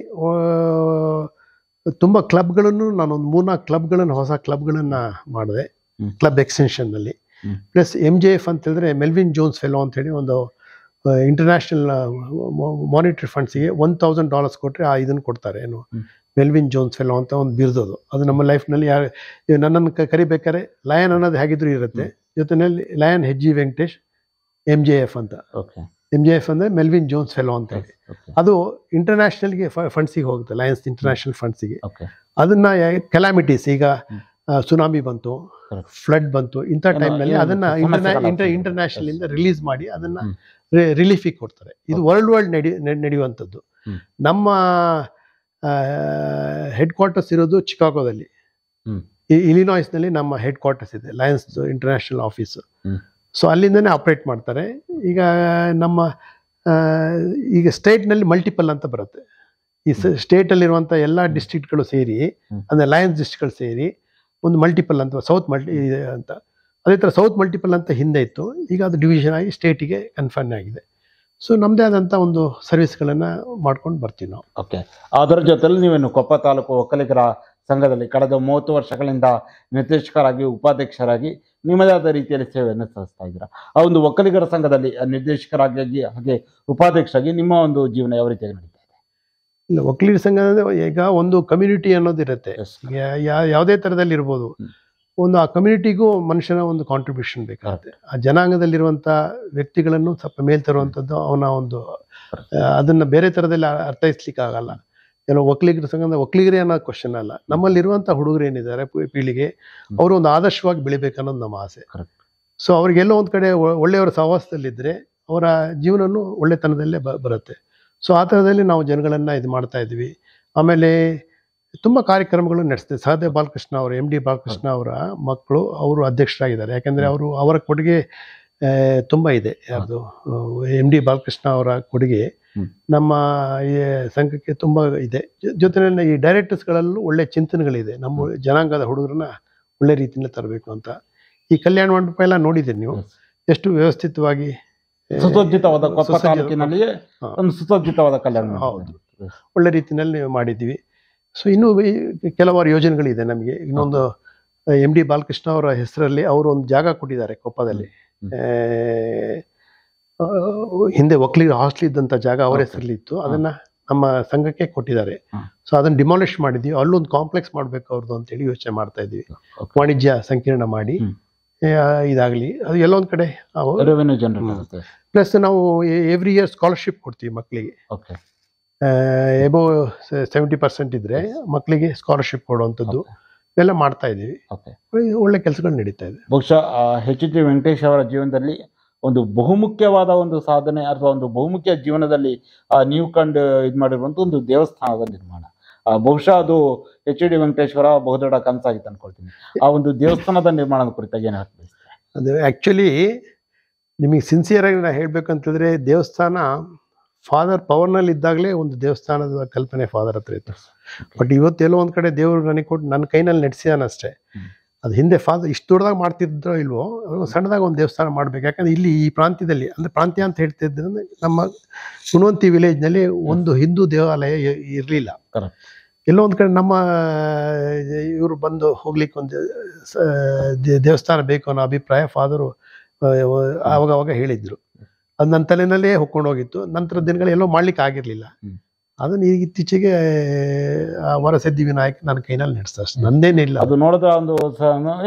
ತುಂಬ ಕ್ಲಬ್ಗಳನ್ನು, ನಾನೊಂದು 3-4 ಕ್ಲಬ್ಗಳನ್ನು, ಹೊಸ ಕ್ಲಬ್ಗಳನ್ನು ಮಾಡಿದೆ ಕ್ಲಬ್ ಎಕ್ಸ್ಟೆನ್ಷನ್ನಲ್ಲಿ. ಪ್ಲಸ್ MJF ಅಂತ ಹೇಳಿದ್ರೆ ಮೆಲ್ವಿನ್ ಜೋನ್ಸ್ ಫೆಲೋ ಅಂತ ಹೇಳಿ ಒಂದು ಇಂಟರ್ನ್ಯಾಷನಲ್ ಮಾನಿಟರಿ ಫಂಡ್ಸಿಗೆ $1,000 ಕೊಟ್ಟರೆ ಇದನ್ನು ಕೊಡ್ತಾರೆ, ಏನು ಮೆಲ್ವಿನ್ ಜೋನ್ಸ್ ಫೆಲೋ ಅಂತ ಒಂದು ಬಿರುದೋದು. ಅದು ನಮ್ಮ ಲೈಫ್ನಲ್ಲಿ ನನ್ನನ್ನು ಕರಿಬೇಕಾದ್ರೆ ಲಯನ್ ಅನ್ನೋದು ಹೇಗಿದ್ರು ಇರುತ್ತೆ, ಜೊತೆಯಲ್ಲಿ ಲಯನ್ HG ವೆಂಕಟೇಶ್ MJF ಅಂತ. MJF ಅಂದರೆ ಮೆಲ್ವಿನ್ ಜೋನ್ಸ್ ಫೆಲೋ ಅಂತ ಹೇಳಿ, ಅದು ಇಂಟರ್ನ್ಯಾಷನಲ್ಗೆ ಫಂಡ್ಸಿಗೆ ಹೋಗುತ್ತೆ, ಲಯನ್ಸ್ ಇಂಟರ್ನ್ಯಾಷನಲ್ ಫಂಡ್ಸಿಗೆ. ಅದನ್ನ ಕೆಲಾಮಿಟೀಸ್, ಈಗ ಸುನಾಮಿ ಬಂತು, ಫ್ಲಡ್ ಬಂತು, ಇಂಥ ಟೈಮ್ನಲ್ಲಿ ಅದನ್ನ ಇಂಟರ್ನ್ಯಾಷನಲ್ ಇಂದ ರಿಲೀಸ್ ಮಾಡಿ ಅದನ್ನ ರಿಲೀಫಿಗೆ ಕೊಡ್ತಾರೆ. ಇದು ವರ್ಲ್ಡ್ ನಡೆಯುವಂಥದ್ದು. ನಮ್ಮ ಹೆಡ್ ಕ್ವಾರ್ಟರ್ಸ್ ಇರೋದು ಚಿಕಾಗೋದಲ್ಲಿ, ಇಲಿನಾಯ್ಸ್ನಲ್ಲಿ ನಮ್ಮ ಹೆಡ್ ಕ್ವಾರ್ಟರ್ಸ್ ಇದೆ, ಲಯನ್ಸ್ ಇಂಟರ್ನ್ಯಾಷನಲ್ ಆಫೀಸ್. ಸೊ ಅಲ್ಲಿಂದನೇ ಆಪ್ರೇಟ್ ಮಾಡ್ತಾರೆ. ಈಗ ನಮ್ಮ ಈಗ ಸ್ಟೇಟ್ನಲ್ಲಿ ಮಲ್ಟಿಪಲ್ ಅಂತ ಬರುತ್ತೆ. ಈ ಸ್ಟೇಟಲ್ಲಿರುವಂಥ ಎಲ್ಲ ಡಿಸ್ಟ್ರಿಕ್ಟ್ಗಳು ಸೇರಿ, ಅಂದರೆ ಲಯನ್ಸ್ ಡಿಸ್ಟ್ರಿಕ್ಟ್ಗಳು ಸೇರಿ ಒಂದು ಮಲ್ಟಿಪಲ್ ಅಂತ, ಸೌತ್ ಅಂತ. ಅದೇ ಥರ ಸೌತ್ ಮಲ್ಟಿಪಲ್ ಅಂತ ಹಿಂದೆ ಇತ್ತು, ಈಗ ಅದು ಡಿವಿಷನ್ ಆಗಿ ಸ್ಟೇಟಿಗೆ ಕನ್ಫರ್ಮ್ ಆಗಿದೆ. ಸೊ ನಮ್ಮದೇ ಆದಂಥ ಒಂದು ಸರ್ವಿಸ್ಗಳನ್ನು ಮಾಡ್ಕೊಂಡು ಬರ್ತೀವಿ ನಾವು. ಓಕೆ, ಅದರ ಜೊತೆಲಿ ನೀವೇನು ಕೊಪ್ಪ ತಾಲೂಕು ಒಕ್ಕಲಿಗರ ಸಂಘದಲ್ಲಿ ಕಳೆದ 30 ವರ್ಷಗಳಿಂದ ನಿರ್ದೇಶಕರಾಗಿ ಉಪಾಧ್ಯಕ್ಷರಾಗಿ ನಿಮ್ಮದೇ ಆದ ರೀತಿಯಲ್ಲಿ ಸೇವೆಯನ್ನು ಸಲ್ಲಿಸ್ತಾ ಇದ್ದೀರಾ. ಆ ಒಂದು ಒಕ್ಕಲಿಗರ ಸಂಘದಲ್ಲಿ ನಿರ್ದೇಶಕರಾಗಿ ಹಾಗೆ ಉಪಾಧ್ಯಕ್ಷರಾಗಿ ನಿಮ್ಮ ಒಂದು ಜೀವನ ಯಾವ ರೀತಿಯಾಗಿ ನಡೀತಾ ಇದೆ? ಇಲ್ಲ, ಒಕ್ಕಲಿಗರ ಸಂಘ ಅಂದ್ರೆ ಈಗ ಒಂದು ಕಮ್ಯುನಿಟಿ ಅನ್ನೋದು ಇರುತ್ತೆ. ಯಾವುದೇ ತರದಲ್ಲಿ ಇರ್ಬೋದು. ಒಂದು ಆ ಕಮ್ಯುನಿಟಿಗೂ ಮನುಷ್ಯನ ಒಂದು ಕಾಂಟ್ರಿಬ್ಯೂಷನ್ ಬೇಕಾಗುತ್ತೆ. ಆ ಜನಾಂಗದಲ್ಲಿರುವಂಥ ವ್ಯಕ್ತಿಗಳನ್ನು ಸ್ವಲ್ಪ ಮೇಲ್ ತರುವಂಥದ್ದು ಅವನ ಒಂದು ಅದನ್ನು ಬೇರೆ ಥರದಲ್ಲಿ ಅರ್ಥೈಸ್ಲಿಕ್ಕೆ ಆಗಲ್ಲ. ಕೆಲವು ಒಕ್ಕಲಿಗರ ಸಂಘದ ಒಕ್ಕಲಿಗರೇ ಅನ್ನೋ ಕ್ವಶನ್ ಅಲ್ಲ, ನಮ್ಮಲ್ಲಿರುವಂಥ ಹುಡುಗರು ಏನಿದ್ದಾರೆ ಪೀಳಿಗೆ ಅವರು ಒಂದು ಆದರ್ಶವಾಗಿ ಬೆಳಿಬೇಕನ್ನೋದು ನಮ್ಮ ಆಸೆ. ಸೊ ಅವ್ರಿಗೆಲ್ಲೋ ಒಂದು ಕಡೆ ಒಳ್ಳೆಯವರ ಸಹವಾಸದಲ್ಲಿದ್ದರೆ ಅವರ ಜೀವನನೂ ಒಳ್ಳೆತನದಲ್ಲೇ ಬರುತ್ತೆ. ಸೊ ಆ ಥರದಲ್ಲಿ ನಾವು ಜನಗಳನ್ನು ಇದು ಮಾಡ್ತಾ ಇದ್ವಿ. ಆಮೇಲೆ ತುಂಬ ಕಾರ್ಯಕ್ರಮಗಳು ನಡೆಸ್ತೀವಿ. ಸಹದೇವ್ ಬಾಲಕೃಷ್ಣ ಅವರು, MD ಬಾಲಕೃಷ್ಣ ಅವರ ಮಕ್ಕಳು ಅವರು ಅಧ್ಯಕ್ಷರಾಗಿದ್ದಾರೆ. ಯಾಕೆಂದರೆ ಅವರ ಕೊಡುಗೆ ತುಂಬ ಇದೆ. ಯಾರ್ದು MD ಬಾಲಕೃಷ್ಣ ಅವರ ಕೊಡುಗೆ ನಮ್ಮ ಈ ಸಂಘಕ್ಕೆ ತುಂಬ ಇದೆ. ಜೊತೆಯಲ್ಲಿ ಈ ಡೈರೆಕ್ಟರ್ಸ್ಗಳಲ್ಲೂ ಒಳ್ಳೆ ಚಿಂತನೆಗಳಿದೆ. ನಮ್ಮ ಜನಾಂಗದ ಹುಡುಗರನ್ನ ಒಳ್ಳೆ ರೀತಿಯಿಂದ ತರಬೇಕು ಅಂತ. ಈ ಕಲ್ಯಾಣ ಮಂಟಪ ಎಲ್ಲ ನೋಡಿದ್ದೀರಿ ನೀವು, ಎಷ್ಟು ವ್ಯವಸ್ಥಿತವಾಗಿ ಸುಸಜ್ಜಿತವಾದ ಕೊಪ್ಪ ತಾಲೂಕಿನಲ್ಲಿಯೇ ಒಂದು ಸುಸಜ್ಜಿತವಾದ ಕಲ್ಯಾಣ. ಹೌದು, ಒಳ್ಳೆ ರೀತಿಯಲ್ಲಿ ಮಾಡಿದ್ದೀವಿ. ಸೊ ಇನ್ನೂ ಕೆಲವಾರು ಯೋಜನೆಗಳಿದೆ ನಮಗೆ. ಇನ್ನೊಂದು MD ಬಾಲಕೃಷ್ಣ ಅವರ ಹೆಸರಲ್ಲಿ ಅವರು ಒಂದು ಜಾಗ ಕೊಟ್ಟಿದ್ದಾರೆ ಕೊಪ್ಪದಲ್ಲಿ. ಹಿಂದೆ ಒಕ್ಕಲಿಗರ ಹಾಸ್ಟೆಲ್ ಇದ್ದಂಥ ಜಾಗ ಅವರ ಹೆಸರಲ್ಲಿ ಇತ್ತು, ಅದನ್ನ ನಮ್ಮ ಸಂಘಕ್ಕೆ ಕೊಟ್ಟಿದ್ದಾರೆ. ಸೊ ಅದನ್ನ ಡಿಮಾಲಿಷ್ ಮಾಡಿದ್ವಿ. ಅಲ್ಲೊಂದು ಕಾಂಪ್ಲೆಕ್ಸ್ ಮಾಡ್ಬೇಕು ಅವ್ರದ್ದು ಅಂತೇಳಿ ಯೋಚನೆ ಮಾಡ್ತಾ ಇದ್ವಿ. ವಾಣಿಜ್ಯ ಸಂಕೀರ್ಣ ಮಾಡಿ ಇದಾಗಲಿ, ಅದು ಎಲ್ಲೊಂದು ಕಡೆ ರೆವೆನ್ಯೂ ಜನರೇಟ್. ಪ್ಲಸ್ ನಾವು ಎವ್ರಿ ಇಯರ್ ಸ್ಕಾಲರ್ಶಿಪ್ ಕೊಡ್ತೀವಿ ಮಕ್ಕಳಿಗೆ. ಎಬೋ 70% ಇದ್ರೆ ಮಕ್ಕಳಿಗೆ ಸ್ಕಾಲರ್ಶಿಪ್ ಕೊಡುವಂಥದ್ದು ಎಲ್ಲ ಮಾಡ್ತಾ ಇದ್ದೀವಿ. ಒಳ್ಳೆ ಕೆಲಸಗಳು ನಡೀತಾ ಇದೆ. ಬಹುಶಃ HG ವೆಂಕಟೇಶ್ ಅವರ ಜೀವನದಲ್ಲಿ ಒಂದು ಬಹುಮುಖ್ಯವಾದ ಒಂದು ಸಾಧನೆ ಅಥವಾ ಒಂದು ಬಹುಮುಖ್ಯ ಜೀವನದಲ್ಲಿ ನೀವು ಕಂಡು ಇದು ಮಾಡಿರುವಂಥ ಒಂದು ದೇವಸ್ಥಾನದ ನಿರ್ಮಾಣ. ಬಹುಶಃ ಅದು HD ವೆಂಕಟೇಶ್ವರ ಬಹುದೊಡ್ಡ ಕನಸಾಗಿತ್ತು ಅನ್ಕೊಳ್ತೀನಿ. ಆ ಒಂದು ದೇವಸ್ಥಾನದ ನಿರ್ಮಾಣದ ಕುರಿತಾಗಿ ಏನು ಹೇಳ್ತೀವಿ? ಅದು ಆ್ಯಕ್ಚುಲಿ ನಿಮಗೆ ಸಿನ್ಸಿಯರ್ ಆಗಿ ನಾನು ಹೇಳ್ಬೇಕಂತಂದರೆ, ದೇವಸ್ಥಾನ ಫಾದರ್ ಪವರ್ನಲ್ಲಿ ಇದ್ದಾಗಲೇ ಒಂದು ದೇವಸ್ಥಾನದ ಕಲ್ಪನೆ ಫಾದರ್ ಹತ್ರ ಇತ್ತು. ಬಟ್ ಇವತ್ತೆಲ್ಲೋ ಒಂದು ಕಡೆ ದೇವರು ನನಗೆ ಕೊಟ್ಟು ನನ್ನ ಕೈನಲ್ಲಿ ನಡೆಸಿದಾನಷ್ಟೇ. ಅದು ಹಿಂದೆ ಫಾದರ್ ಇಷ್ಟು ದೊಡ್ಡದಾಗಿ ಮಾಡ್ತಿದ್ರೋ ಇಲ್ವೋ, ಸಣ್ಣದಾಗ ಒಂದು ದೇವಸ್ಥಾನ ಮಾಡಬೇಕು. ಯಾಕಂದರೆ ಇಲ್ಲಿ ಈ ಪ್ರಾಂತ್ಯದಲ್ಲಿ, ಅಂದರೆ ಪ್ರಾಂತ್ಯ ಅಂತ ಹೇಳ್ತಿದ್ದಂದ್ರೆ ನಮ್ಮ ಗುಣವಂತಿ ವಿಲೇಜ್ನಲ್ಲಿ ಒಂದು ಹಿಂದೂ ದೇವಾಲಯ ಇರಲಿಲ್ಲ. ಎಲ್ಲೋ ಒಂದು ಕಡೆ ನಮ್ಮ ಇವರು ಬಂದು ಹೋಗ್ಲಿಕ್ಕೆ ಒಂದು ದೇವಸ್ಥಾನ ಬೇಕು ಅನ್ನೋ ಅಭಿಪ್ರಾಯ ಫಾದರು ಆವಾಗ ಹೇಳಿದ್ರು. ಅದು ನನ್ನ ತಲೆನಲ್ಲೇ ಹೊಕ್ಕೊಂಡು ಹೋಗಿತ್ತು. ನಂತರ ದಿನಗಳು ಎಲ್ಲೋ ಮಾಡ್ಲಿಕ್ಕೆ ಆಗಿರಲಿಲ್ಲ. ಅದನ್ನ ಈಗ ಇತ್ತೀಚೆಗೆ ವರಸಿದ್ಧಿ ವಿನಾಯಕ್ ನನ್ನ ಕೈನಲ್ಲಿ ನಡೆಸ್ತಾ, ಅಷ್ಟೇ, ನಂದೇನಿಲ್ಲ. ಅದು ನೋಡಿದ್ರೆ ಒಂದು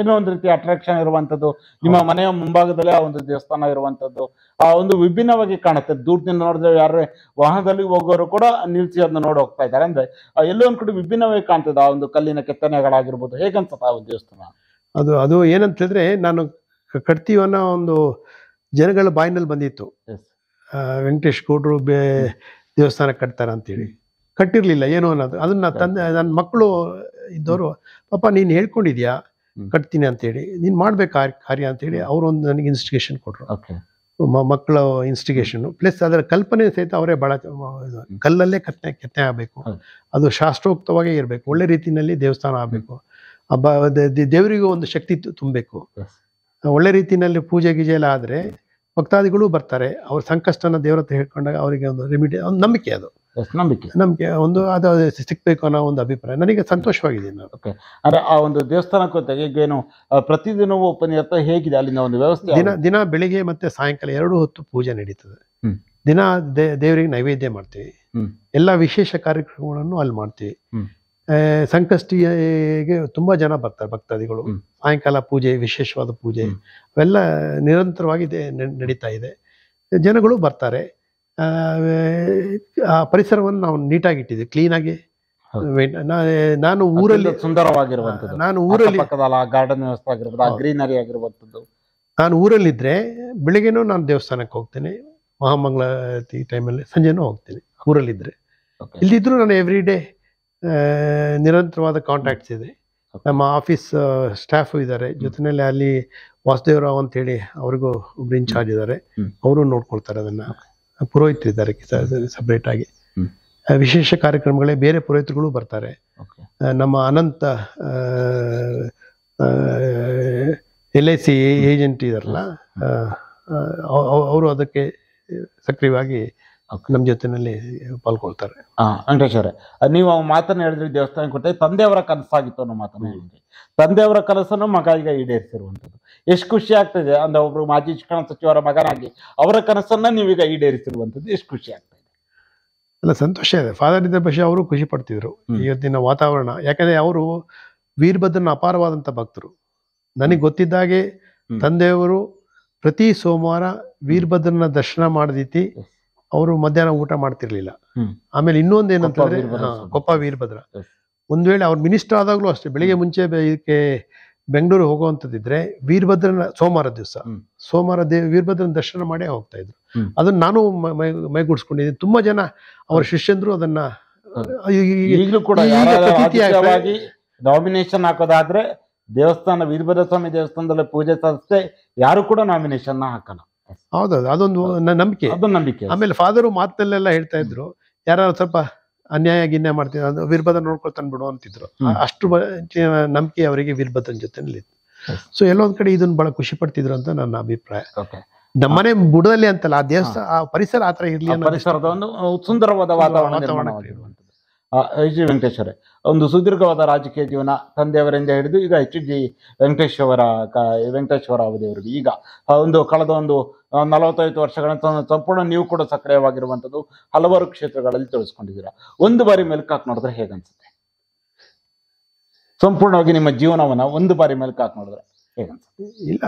ಏನೋ ಒಂದು ರೀತಿ ಅಟ್ರಾಕ್ಷನ್ ಇರುವಂತದ್ದು. ನಿಮ್ಮ ಮನೆಯ ಮುಂಭಾಗದಲ್ಲಿ ಆ ಒಂದು ದೇವಸ್ಥಾನ ಇರುವಂತದ್ದು ಆ ಒಂದು ವಿಭಿನ್ನವಾಗಿ ಕಾಣುತ್ತೆ. ದೂರದಿಂದ ನೋಡಿದ್ರೆ ಯಾರೇ ವಾಹನದಲ್ಲಿ ಹೋಗೋರು ಕೂಡ ನಿಲ್ಸಿ ಅದನ್ನ ನೋಡಿ ಹೋಗ್ತಾ ಇದ್ದಾರೆ. ಅಂದ್ರೆ ಎಲ್ಲೋ ಒಂದ್ ಕಡೆ ವಿಭಿನ್ನವಾಗಿ ಕಾಣ್ತದೆ. ಆ ಒಂದು ಕಲ್ಲಿನ ಕೆತ್ತನೆಗಳಾಗಿರ್ಬೋದು. ಹೇಗನ್ಸುತ್ತೆ ಆ ಒಂದು ದೇವಸ್ಥಾನ? ಅದು ಏನಂತ ಹೇಳಿದ್ರೆ, ನಾನು ಕಟ್ತೀವಿ ಅನ್ನೋ ಒಂದು ಜನಗಳ ಬಾಯಿನಲ್ಲಿ ಬಂದಿತ್ತು. ವೆಂಕಟೇಶ್ ಗೌಡ್ರು ದೇವಸ್ಥಾನ ಕಟ್ತಾರ ಅಂತೇಳಿ. ಕಟ್ಟಿರ್ಲಿಲ್ಲ ಏನೋ ಅನ್ನೋದು. ಅದನ್ನ ತಂದೆ ನನ್ನ ಮಕ್ಕಳು ಇದ್ದವರು, ಪಾಪ ನೀನು ಹೇಳ್ಕೊಂಡಿದ್ಯಾ ಕಟ್ತೀನಿ ಅಂತೇಳಿ, ನೀನು ಮಾಡ್ಬೇಕು ಕಾರ್ಯ ಅಂತೇಳಿ ಅವರೊಂದು ನನಗೆ ಇನ್ಸ್ಟಿಗೇಷನ್ ಕೊಟ್ಟರು. ಮಕ್ಕಳ ಇನ್ಸ್ಟಿಗೇಷನ್ ಪ್ಲಸ್ ಅದರ ಕಲ್ಪನೆ ಸಹಿತ ಅವರೇ ಭಾಳ ಕಲ್ಲಲ್ಲೇ ಕೆತ್ತನೆ ಆಗಬೇಕು. ಅದು ಶಾಸ್ತ್ರೋಕ್ತವಾಗೇ ಇರಬೇಕು. ಒಳ್ಳೆ ರೀತಿಯಲ್ಲಿ ದೇವಸ್ಥಾನ ಆಗಬೇಕು. ದೇವರಿಗೂ ಒಂದು ಶಕ್ತಿ ತುಂಬಬೇಕು. ಒಳ್ಳೆ ರೀತಿಯಲ್ಲಿ ಪೂಜೆ ಗೀಜೆ ಎಲ್ಲ ಆದರೆ ಭಕ್ತಾದಿಗಳು ಬರ್ತಾರೆ. ಅವ್ರ ಸಂಕಷ್ಟನ ದೇವರ ಹತ್ರ ಹೇಳ್ಕೊಂಡಾಗ ಅವರಿಗೆ ಒಂದು ರೆಮಿಡಿ, ಒಂದು ನಂಬಿಕೆ, ಅದು ನಂಬಿಕೆ ಒಂದು ಅದು ಸಿಕ್ಬೇಕು ಅನ್ನೋ ಒಂದು ಅಭಿಪ್ರಾಯ ನನಗೆ ಸಂತೋಷವಾಗಿದೆ. ಅಂದ್ರೆ ಆ ಒಂದು ದೇವಸ್ಥಾನಕ್ಕೆ ಏನು ಪ್ರತಿದಿನವೂ ಉಪನ್ಯಾಸ ಹೇಗಿದೆ ಅಲ್ಲಿನ ಒಂದು ವ್ಯವಸ್ಥೆ? ದಿನ ಬೆಳಿಗ್ಗೆ ಮತ್ತೆ ಸಾಯಂಕಾಲ 2 ಹೊತ್ತು ಪೂಜೆ ನಡೀತದೆ. ದಿನ ದೇವರಿಗೆ ನೈವೇದ್ಯ ಮಾಡ್ತೀವಿ. ಎಲ್ಲ ವಿಶೇಷ ಕಾರ್ಯಕ್ರಮಗಳನ್ನು ಅಲ್ಲಿ ಮಾಡ್ತೀವಿ. ಸಂಕಷ್ಟಿಗೆ ತುಂಬಾ ಜನ ಬರ್ತಾರೆ ಭಕ್ತಾದಿಗಳು. ಸಾಯಂಕಾಲ ಪೂಜೆ, ವಿಶೇಷವಾದ ಪೂಜೆ ಅವೆಲ್ಲ ನಿರಂತರವಾಗಿ ನಡೀತಾ ಇದೆ. ಜನಗಳು ಬರ್ತಾರೆ. ಆ ಪರಿಸರವನ್ನು ನಾವು ನೀಟಾಗಿ ಇಟ್ಟಿದ್ದೀವಿ, ಕ್ಲೀನಾಗಿ. ನಾನು ಊರಲ್ಲಿ ಸುಂದರವಾಗಿರುವಂಥದ್ದು, ನಾನು ಊರಲ್ಲಿ ಗಾರ್ಡನ್ ವ್ಯವಸ್ಥೆ ಆಗಿರ್ಬೋದು, ಗ್ರೀನರಿ ಆಗಿರುವಂಥದ್ದು. ನಾನು ಊರಲ್ಲಿದ್ದರೆ ಬೆಳಿಗ್ಗೆನೂ ನಾನು ದೇವಸ್ಥಾನಕ್ಕೆ ಹೋಗ್ತೇನೆ. ಮಹಾಮಂಗಳಾರತಿ ಟೈಮಲ್ಲಿ ಸಂಜೆನೂ ಹೋಗ್ತೇನೆ ಊರಲ್ಲಿದ್ದರೆ. ಇಲ್ಲಿದ್ದರೂ ನಾನು ಎವ್ರಿ ಡೇ ನಿರಂತರವಾದ ಕಾಂಟ್ಯಾಕ್ಟ್ಸ್ ಇದೆ. ನಮ್ಮ ಆಫೀಸ್ ಸ್ಟಾಫು ಇದ್ದಾರೆ, ಜೊತೆಯಲ್ಲಿ ಅಲ್ಲಿ ವಾಸುದೇವರಾವ್ ಅಂತೇಳಿ ಅವ್ರಿಗೂ ಒಬ್ರು ಇನ್ಚಾರ್ಜ್ ಇದ್ದಾರೆ, ಅವರು ನೋಡ್ಕೊಳ್ತಾರೆ ಅದನ್ನ. ಪುರೋಹಿತರಿದ್ದಾರೆ ಸಪ್ರೇಟ್ ಆಗಿ. ವಿಶೇಷ ಕಾರ್ಯಕ್ರಮಗಳೇ ಬೇರೆ ಪುರೋಹಿತರುಗಳು ಬರ್ತಾರೆ. ನಮ್ಮ ಅನಂತ LIC ಏಜೆಂಟ್ ಇದಾರಲ್ಲ, ಅವರು ಅದಕ್ಕೆ ಸಕ್ರಿಯವಾಗಿ ನಮ್ಮ ಜೊತೆನಲ್ಲಿ ಪಾಲ್ಕೊಳ್ತಾರೆ. ವೆಂಕಟೇಶ್ ಅವರೇ, ನೀವು ಮಾತನ್ನ ಹೇಳಿದ್ರಿ ದೇವಸ್ಥಾನ ಕೊಟ್ಟೆ ತಂದೆಯವರ ಕನಸಾಗಿತ್ತು ಅನ್ನೋ ಮಾತನ್ನ ಹೇಳಿದ್ರಿ. ತಂದೆಯವರ ಕನಸನ್ನು ಮಗ ಈಗ ಈಡೇರಿಸಿರುವಂಥದ್ದು ಎಷ್ಟು ಖುಷಿ ಆಗ್ತದೆ ಅಂದ್ರೆ ಒಬ್ರು ಮಾಜಿ ಶಿಕ್ಷಣ ಸಚಿವರ ಮಗನಾಗಿ ಅವರ ಕನಸನ್ನ ನೀವೀಗ ಈಡೇರಿಸಿರುವಂಥದ್ದು ಎಷ್ಟು ಖುಷಿ ಆಗ್ತದೆ? ಅಲ್ಲ, ಸಂತೋಷ ಇದೆ. ಫಾದರ್ ಇದ್ದ ಪಕ್ಷ ಅವರು ಖುಷಿ ಪಡ್ತಿದ್ರು ಇವತ್ತಿನ ವಾತಾವರಣ. ಯಾಕಂದ್ರೆ ಅವರು ವೀರಭದ್ರನ ಅಪಾರವಾದಂಥ ಭಕ್ತರು. ನನಗೆ ಗೊತ್ತಿದ್ದಾಗೆ ತಂದೆಯವರು ಪ್ರತಿ ಸೋಮವಾರ ವೀರಭದ್ರನ ದರ್ಶನ ಮಾಡದಿತಿ ಅವರು ಮಧ್ಯಾಹ್ನ ಊಟ ಮಾಡ್ತಿರ್ಲಿಲ್ಲ. ಆಮೇಲೆ ಇನ್ನೊಂದು ಏನಂತಂದ್ರೆ ಕೊಪ್ಪ ವೀರಭದ್ರ, ಒಂದ್ ವೇಳೆ ಅವ್ರು ಮಿನಿಸ್ಟರ್ ಆದಾಗ್ಲೂ ಅಷ್ಟೇ ಬೆಳಿಗ್ಗೆ ಮುಂಚೆ ಇದಕ್ಕೆ ಬೆಂಗಳೂರು ಹೋಗುವಂಥದ್ದಿದ್ರೆ ವೀರಭದ್ರನ ಸೋಮವಾರ ವೀರಭದ್ರನ ದರ್ಶನ ಮಾಡೇ ಹೋಗ್ತಾ ಇದ್ರು. ಅದನ್ನ ನಾನು ಮೈಗೂಡಿಸ್ಕೊಂಡಿದ್ದೀನಿ. ತುಂಬಾ ಜನ ಅವರ ಶಿಷ್ಯಂದ್ರು ಅದನ್ನ ಈಗಲೂ ಕೂಡ ನಾಮಿನೇಷನ್ ಹಾಕೋದಾದ್ರೆ ದೇವಸ್ಥಾನ ವೀರಭದ್ರ ಸ್ವಾಮಿ ದೇವಸ್ಥಾನದಲ್ಲಿ ಪೂಜೆ ಸಲ್ಲಿಸದೆ ಯಾರು ಕೂಡ ನಾಮಿನೇಷನ್ ಹಾಕಲ್ಲ. ಹೌದೌದು, ಅದೊಂದು ನಂಬಿಕೆ. ಆಮೇಲೆ ಫಾದರು ಮಾತಲ್ಲೆಲ್ಲ ಹೇಳ್ತಾ ಇದ್ರು, ಯಾರು ಸ್ವಲ್ಪ ಅನ್ಯಾಯ ಗಿನ್ಯಾಯ ಮಾಡ್ತಿದ್ರು ಅದು ವೀರಭದ್ರ ನೋಡ್ಕೊಳ್ತಾನೆ ಬಿಡು ಅಂತಿದ್ರು. ಅಷ್ಟು ನಂಬಿಕೆ ಅವರಿಗೆ ವೀರಭದ್ರನ ಜೊತೆನಲ್ಲಿ ಇತ್ತು. ಸೊ ಎಲ್ಲೊಂದ್ ಕಡೆ ಇದನ್ನ ಬಹಳ ಖುಷಿ ಪಡ್ತಿದ್ರು ಅಂತ ನನ್ನ ಅಭಿಪ್ರಾಯ. ನಮ್ಮನೆ ಬುಡದಲ್ಲಿ ಅಂತಲ್ಲ, ಆ ದೇವಸ್ಥಾನ ಆ ಪರಿಸರ ಆತರ ಇರ್ಲಿ ಅನ್ನೋ ಪರಿಸರದ ಒಂದು ಸುಂದರವಾದ ವಾತಾವರಣ. ವೆಂಕಟೇಶ್ವರ, ಒಂದು ಸುದೀರ್ಘವಾದ ರಾಜಕೀಯ ಜೀವನ ತಂದೆಯವರಿಂದ ಹಿಡಿದು ಈಗ HG ವೆಂಕಟೇಶ್ವರ ಅವಧಿಯವರೆಗೆ ಈಗ ಕಳೆದ 45 ವರ್ಷಗಳ ಸಂಪೂರ್ಣ ನೀವು ಕೂಡ ಸಕ್ರಿಯವಾಗಿರುವಂಥದ್ದು ಹಲವಾರು ಕ್ಷೇತ್ರಗಳಲ್ಲಿ ತಿಳಿಸ್ಕೊಂಡಿದ್ದೀರಾ. ಒಂದು ಬಾರಿ ಮೆಲ್ಕು ಹಾಕಿ ನೋಡಿದ್ರೆ ಹೇಗನ್ಸುತ್ತೆ? ಸಂಪೂರ್ಣವಾಗಿ ನಿಮ್ಮ ಜೀವನವನ್ನ ಒಂದು ಬಾರಿ ಮೆಲ್ಕು ಹಾಕಿ ನೋಡಿದ್ರೆ ಹೇಗನ್ಸುತ್ತೆ? ಇಲ್ಲ,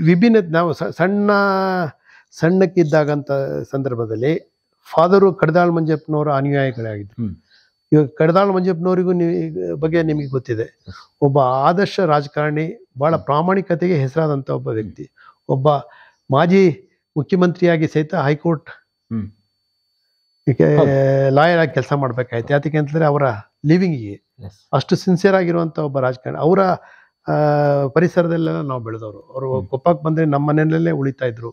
ವಿಭಿನ್ನ ನಾವು ಸಣ್ಣಕ್ಕಿದ್ದಾಗಂತ ಸಂದರ್ಭದಲ್ಲಿ ಫಾದರು ಕಡದಾಳ್ ಮಂಜಪ್ಪನವರ ಅನುಯಾಯಿಗಳಾಗಿದ್ರು. ಇವಾಗ ಕಡದಾಳ್ ಮಂಜಪ್ಪನವರಿಗೂ ಬಗ್ಗೆ ನಿಮಗೆ ಗೊತ್ತಿದೆ. ಒಬ್ಬ ಆದರ್ಶ ರಾಜಕಾರಣಿ, ಬಹಳ ಪ್ರಾಮಾಣಿಕತೆಗೆ ಹೆಸರಾದಂಥ ಒಬ್ಬ ವ್ಯಕ್ತಿ. ಒಬ್ಬ ಮಾಜಿ ಮುಖ್ಯಮಂತ್ರಿಯಾಗಿ ಸಹಿತ ಹೈಕೋರ್ಟ್ ಲಾಯರ್ ಆಗಿ ಕೆಲಸ ಮಾಡ್ಬೇಕಾಯ್ತು. ಯಾತಕ್ಕೆ ಅಂತಂದ್ರೆ ಅವರ ಲಿವಿಂಗಿಗೆ ಅಷ್ಟು ಸಿನ್ಸಿಯರ್ ಆಗಿರುವಂತ ಒಬ್ಬ ರಾಜಕಾರಣಿ. ಅವರ ಪರಿಸರದಲ್ಲೆಲ್ಲ ನಾವು ಬೆಳೆದವರು. ಅವರು ಕೊಪ್ಪಕ್ಕೆ ಬಂದ್ರೆ ನಮ್ಮ ಮನೆಯಲ್ಲೇ ಉಳಿತಾ ಇದ್ರು.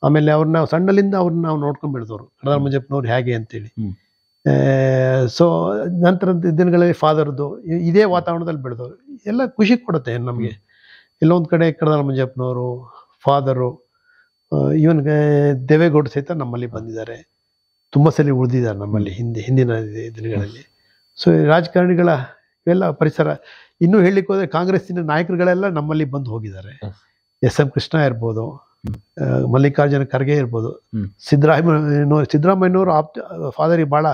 ಆಮೇಲೆ ಅವ್ರನ್ನ ಸಣ್ಣಲಿಂದ ಅವ್ರನ್ನ ನಾವು ನೋಡ್ಕೊಂಡ್ ಬೆಳೆದವರು, ಕಡದಾಳ್ ಮಂಜಪ್ಪನವ್ರು ಹೇಗೆ ಅಂತೇಳಿ. ಸೊ ನಂತರದ ದಿನಗಳಲ್ಲಿ ಫಾದರ್ದು ಇದೇ ವಾತಾವರಣದಲ್ಲಿ ಬೆಳೆದವರು. ಎಲ್ಲ ಖುಷಿ ಕೊಡುತ್ತೆ ನಮಗೆ. ಎಲ್ಲೊಂದ್ ಕಡೆ ಕಡದಾಳ್ ಮಂಜಪ್ಪನವರು, ಫಾದರು, ಇವನ್ ದೇವೇಗೌಡ ಸಹಿತ ನಮ್ಮಲ್ಲಿ ಬಂದಿದ್ದಾರೆ. ತುಂಬಾ ಸಲ ಉಳಿದಿದ್ದಾರೆ ನಮ್ಮಲ್ಲಿ ಹಿಂದಿನ ದಿನಗಳಲ್ಲಿ. ಸೊ ರಾಜಕಾರಣಿಗಳ ಇವೆಲ್ಲ ಪರಿಸರ. ಇನ್ನೂ ಹೇಳಲಿಕ್ಕೆ ಹೋದ್ರೆ ಕಾಂಗ್ರೆಸ್ಸಿನ ನಾಯಕರುಗಳೆಲ್ಲ ನಮ್ಮಲ್ಲಿ ಬಂದು ಹೋಗಿದ್ದಾರೆ. SM ಕೃಷ್ಣ ಇರ್ಬೋದು, ಮಲ್ಲಿಕಾರ್ಜುನ ಖರ್ಗೆ ಇರ್ಬೋದು, ಸಿದ್ದರಾಮಯ್ಯನವರು ಫಾದರಿಗೆ ಬಹಳ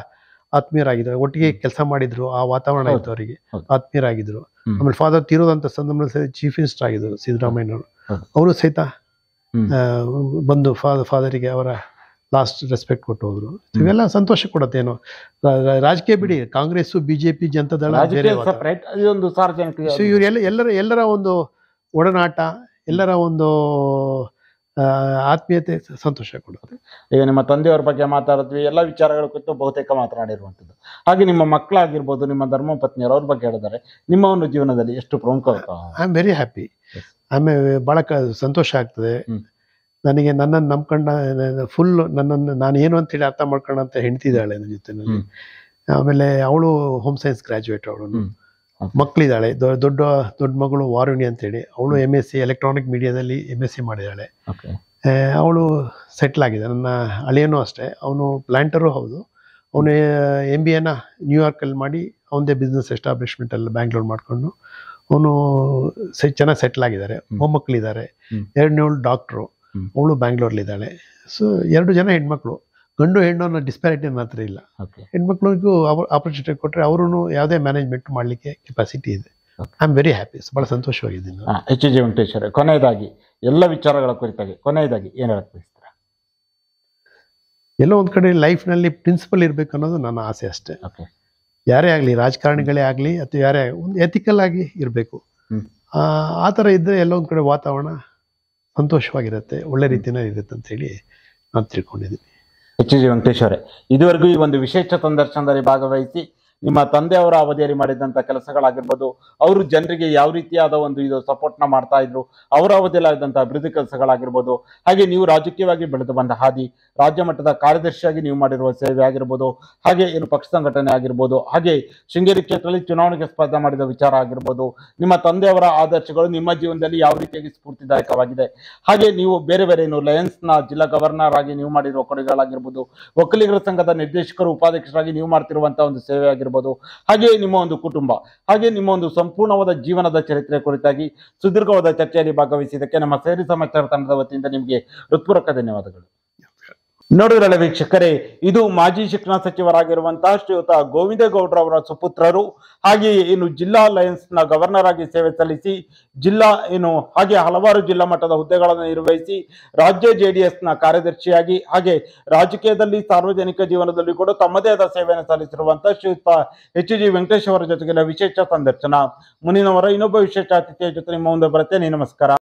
ಆತ್ಮೀಯರಾಗಿದ್ರು. ಒಟ್ಟಿಗೆ ಕೆಲಸ ಮಾಡಿದ್ರು, ಆ ವಾತಾವರಣ ಇತ್ತು ಅವರಿಗೆ, ಆತ್ಮೀಯರಾಗಿದ್ರು. ಆಮೇಲೆ ಫಾದರ್ ತೀರೋದಂತ ಸಂದರ್ಭದಲ್ಲಿ ಚೀಫ್ ಮಿನಿಸ್ಟರ್ ಆಗಿದ್ರು ಸಿದ್ದರಾಮಯ್ಯನವರು. ಅವರು ಸಹಿತ ಬಂದು ಫಾದರಿಗೆ ಅವರ ಲಾಸ್ಟ್ ರೆಸ್ಪೆಕ್ಟ್ ಕೊಟ್ಟು ಹೋದ್ರು. ಇವೆಲ್ಲ ಸಂತೋಷ ಕೊಡುತ್ತೆ. ಏನೋ ರಾಜಕೀಯ ಬಿಡಿ, ಕಾಂಗ್ರೆಸ್, ಬಿಜೆಪಿ, ಜನತಾದಳ, ಇವ್ರು ಎಲ್ಲರ ಒಂದು ಒಡನಾಟ, ಎಲ್ಲರ ಒಂದು ಆತ್ಮೀಯತೆ ಸಂತೋಷ ಕೊಡುತ್ತೆ. ಈಗ ನಿಮ್ಮ ತಂದೆಯವರ ಬಗ್ಗೆ ಮಾತಾಡಿದ್ವಿ, ಎಲ್ಲ ವಿಚಾರಗಳ ಕುರಿತು ಬಹುತೇಕ ಮಾತನಾಡಿರುವಂಥದ್ದು. ಹಾಗೆ ನಿಮ್ಮ ಮಕ್ಕಳಾಗಿರ್ಬೋದು, ನಿಮ್ಮ ಧರ್ಮಪತ್ನಿಯರು, ಅವ್ರ ಬಗ್ಗೆ ಹೇಳಿದರೆ ನಿಮ್ಮ ಒಂದು ಜೀವನದಲ್ಲಿ ಎಷ್ಟು ಪ್ರಮುಖ? I am very happy. ಆಮೇಲೆ ಬಹಳ ಸಂತೋಷ ಆಗ್ತದೆ ನನಗೆ. ನನ್ನನ್ನು ನಂಬ್ಕೊಂಡ ಫುಲ್ ನನ್ನನ್ನು ನಾನು ಏನು ಅಂತೇಳಿ ಅರ್ಥ ಮಾಡ್ಕೊಂಡಂತ ಹೆಂಡ್ತಿದ್ದಾಳೆ ನನ್ನ ಜೊತೆನಲ್ಲಿ. ಆಮೇಲೆ ಅವಳು ಹೋಮ್ ಸೈನ್ಸ್ ಗ್ರಾಜುಯೇಟ್. ಅವಳು ಮಕ್ಕಳಿದ್ದಾಳೆ. ದೊಡ್ಡ ಮಗಳು ವಾರುಣಿ ಅಂತೇಳಿ, ಅವಳು MSc ಎಲೆಕ್ಟ್ರಾನಿಕ್ ಮೀಡಿಯಾದಲ್ಲಿ MSc ಮಾಡಿದ್ದಾಳೆ. ಅವಳು ಸೆಟ್ಲ್ ಆಗಿದೆ. ನನ್ನ ಅಳಿಯನೂ ಅಷ್ಟೇ, ಅವನು ಪ್ಲಾಂಟರು ಹೌದು. ಅವನು MBAನ ನ್ಯೂಯಾರ್ಕಲ್ಲಿ ಮಾಡಿ ಅವನದೇ ಬಿಸ್ನೆಸ್ ಎಸ್ಟಾಬ್ಲಿಷ್ಮೆಂಟ್ ಎಲ್ಲ ಬ್ಯಾಂಗ್ಳೂರ್ ಮಾಡ್ಕೊಂಡು ಅವನು ಚೆನ್ನಾಗಿ ಸೆಟ್ಲ್ ಆಗಿದ್ದಾರೆ. ಮೊಮ್ಮಕ್ಕಳಿದ್ದಾರೆ. 2 ಡಾಕ್ಟ್ರು. ಅವಳು ಬ್ಯಾಂಗ್ಳೂರ್ಲಿದ್ದಾಳೆ. ಸೊ 2 ಜನ ಹೆಣ್ಮಕ್ಳು. ಗಂಡು ಹೆಣ್ಣು ಅನ್ನೋ ಡಿಸ್ಪ್ಯಾರಿಟಿ ನನ್ನ ಹತ್ರ ಇಲ್ಲ. ಹೆಣ್ಮಕ್ಳಿಗೂ ಆಪರ್ಚುನಿಟಿ ಕೊಟ್ಟರೆ ಅವರು ಯಾವುದೇ ಮ್ಯಾನೇಜ್ಮೆಂಟ್ ಮಾಡಲಿಕ್ಕೆ ಕೆಪಾಸಿಟಿ ಇದೆ. I am very happy. ಬಹಳ ಸಂತೋಷವಾಗಿದ್ದೀನಿ. HG ವೆಂಕಟೇಶ್ವರ, ಕೊನೆಯದಾಗಿ ಎಲ್ಲ ವಿಚಾರಗಳ ಕುರಿತಾಗಿ ಕೊನೆಯದಾಗಿ ಏನು ಹೇಳಕ್ ಬಯಸ್ತೀರಾ? ಎಲ್ಲೋ ಒಂದ್ ಕಡೆ ಲೈಫ್ನಲ್ಲಿ ಪ್ರಿನ್ಸಿಪಲ್ ಇರಬೇಕು ಅನ್ನೋದು ನನ್ನ ಆಸೆ ಅಷ್ಟೇ. ಯಾರೇ ಆಗಲಿ, ರಾಜಕಾರಣಿಗಳೇ ಆಗಲಿ ಅಥವಾ ಯಾರೇ, ಒಂದು ಎಥಿಕಲ್ ಆಗಿ ಇರಬೇಕು. ಆ ಥರ ಇದ್ದರೆ ಎಲ್ಲೋ ಒಂದು ಕಡೆ ವಾತಾವರಣ ಸಂತೋಷವಾಗಿರುತ್ತೆ, ಒಳ್ಳೆ ರೀತಿಯಲ್ಲಿ ಇರುತ್ತೆ ಅಂತ ಹೇಳಿ ನಾನು ತಿಳ್ಕೊಂಡಿದ್ದೀನಿ. HG ವೆಂಕಟೇಶ್ವರ, ಇದುವರೆಗೂ ಈ ಒಂದು ವಿಶೇಷ ಸಂದರ್ಶನದಲ್ಲಿ ಭಾಗವಹಿಸಿ ನಿಮ್ಮ ತಂದೆಯವರ ಅವಧಿಯಲ್ಲಿ ಮಾಡಿದಂತ ಕೆಲಸಗಳಾಗಿರ್ಬೋದು, ಅವರು ಜನರಿಗೆ ಯಾವ ರೀತಿಯಾದ ಒಂದು ಇದು ಸಪೋರ್ಟ್ ನ ಮಾಡ್ತಾ ಇದ್ರು, ಅವರ ಅವಧಿಯಲ್ಲಿ ಆದಂತಹ ಅಭಿವೃದ್ಧಿ ಕೆಲಸಗಳಾಗಿರ್ಬೋದು, ಹಾಗೆ ನೀವು ರಾಜಕೀಯವಾಗಿ ಬೆಳೆದು ಬಂದ ಹಾದಿ, ರಾಜ್ಯ ಮಟ್ಟದ ಕಾರ್ಯದರ್ಶಿಯಾಗಿ ನೀವು ಮಾಡಿರುವ ಸೇವೆ ಆಗಿರ್ಬೋದು, ಹಾಗೆ ಏನು ಪಕ್ಷ ಸಂಘಟನೆ ಆಗಿರ್ಬೋದು, ಹಾಗೆ ಶೃಂಗೇರಿ ಕ್ಷೇತ್ರದಲ್ಲಿ ಚುನಾವಣೆಗೆ ಸ್ಪರ್ಧೆ ಮಾಡಿದ ವಿಚಾರ ಆಗಿರ್ಬೋದು, ನಿಮ್ಮ ತಂದೆಯವರ ಆದರ್ಶಗಳು ನಿಮ್ಮ ಜೀವನದಲ್ಲಿ ಯಾವ ರೀತಿಯಾಗಿ ಸ್ಫೂರ್ತಿದಾಯಕವಾಗಿದೆ, ಹಾಗೆ ನೀವು ಬೇರೆ ಬೇರೆ ಏನು ಲಯನ್ಸ್ ನ ಜಿಲ್ಲಾ ಗವರ್ನರ್ ಆಗಿ ನೀವು ಮಾಡಿರುವ ಕೊಡುಗೆಗಳಾಗಿರ್ಬೋದು, ಒಕ್ಕಲಿಗರ ಸಂಘದ ನಿರ್ದೇಶಕರು ಉಪಾಧ್ಯಕ್ಷರಾಗಿ ನೀವು ಮಾಡ್ತಿರುವಂತಹ ಒಂದು ಸೇವೆ ಆಗಿರ್ಬೋದು, ಹಾಗೆ ನಿಮ್ಮ ಒಂದು ಕುಟುಂಬ, ಹಾಗೆ ನಿಮ್ಮ ಒಂದು ಸಂಪೂರ್ಣವಾದ ಜೀವನದ ಚರಿತ್ರೆ ಕುರಿತಾಗಿ ಸುದೀರ್ಘವಾದ ಚರ್ಚೆಯಲ್ಲಿ ಭಾಗವಹಿಸಿದ್ದಕ್ಕೆ ನಮ್ಮ ಸೇರಿ ಸಮಾಚಾರ ತಂಡದ ವತಿಯಿಂದ ನಿಮಗೆ ಹೃತ್ಪೂರ್ವಕ ಧನ್ಯವಾದಗಳು. ನೋಡಿದ್ರಲ್ಲ ವೀಕ್ಷಕರೇ, ಇದು ಮಾಜಿ ಶಿಕ್ಷಣ ಸಚಿವರಾಗಿರುವಂತಹ ಶ್ರೀಯುತ ಗೋವಿಂದೇಗೌಡರ ಅವರ ಸುಪುತ್ರರು, ಹಾಗೆಯೇ ಏನು ಜಿಲ್ಲಾ ಲಯನ್ಸ್ ನ ಗವರ್ನರ್ ಆಗಿ ಸೇವೆ ಸಲ್ಲಿಸಿ ಜಿಲ್ಲಾ ಹಾಗೆ ಹಲವಾರು ಜಿಲ್ಲಾ ಮಟ್ಟದ ಹುದ್ದೆಗಳನ್ನು ನಿರ್ವಹಿಸಿ ರಾಜ್ಯ JDS ನ ಕಾರ್ಯದರ್ಶಿಯಾಗಿ, ಹಾಗೆ ರಾಜಕೀಯದಲ್ಲಿ ಸಾರ್ವಜನಿಕ ಜೀವನದಲ್ಲಿ ಕೂಡ ತಮ್ಮದೇ ಆದ ಸೇವೆಯನ್ನು ಸಲ್ಲಿಸಿರುವಂತಹ ಶ್ರೀಯುತ HG ವೆಂಕಟೇಶ್ ಅವರ ಜೊತೆಗಿನ ವಿಶೇಷ ಸಂದರ್ಶನ. ಮುಂದಿನವರ ಇನ್ನೊಬ್ಬ ವಿಶೇಷ ಅತಿಥಿಯ ಜೊತೆ ನಿಮ್ಮ ಮುಂದೆ ಬರುತ್ತೆ. ನಮಸ್ಕಾರ.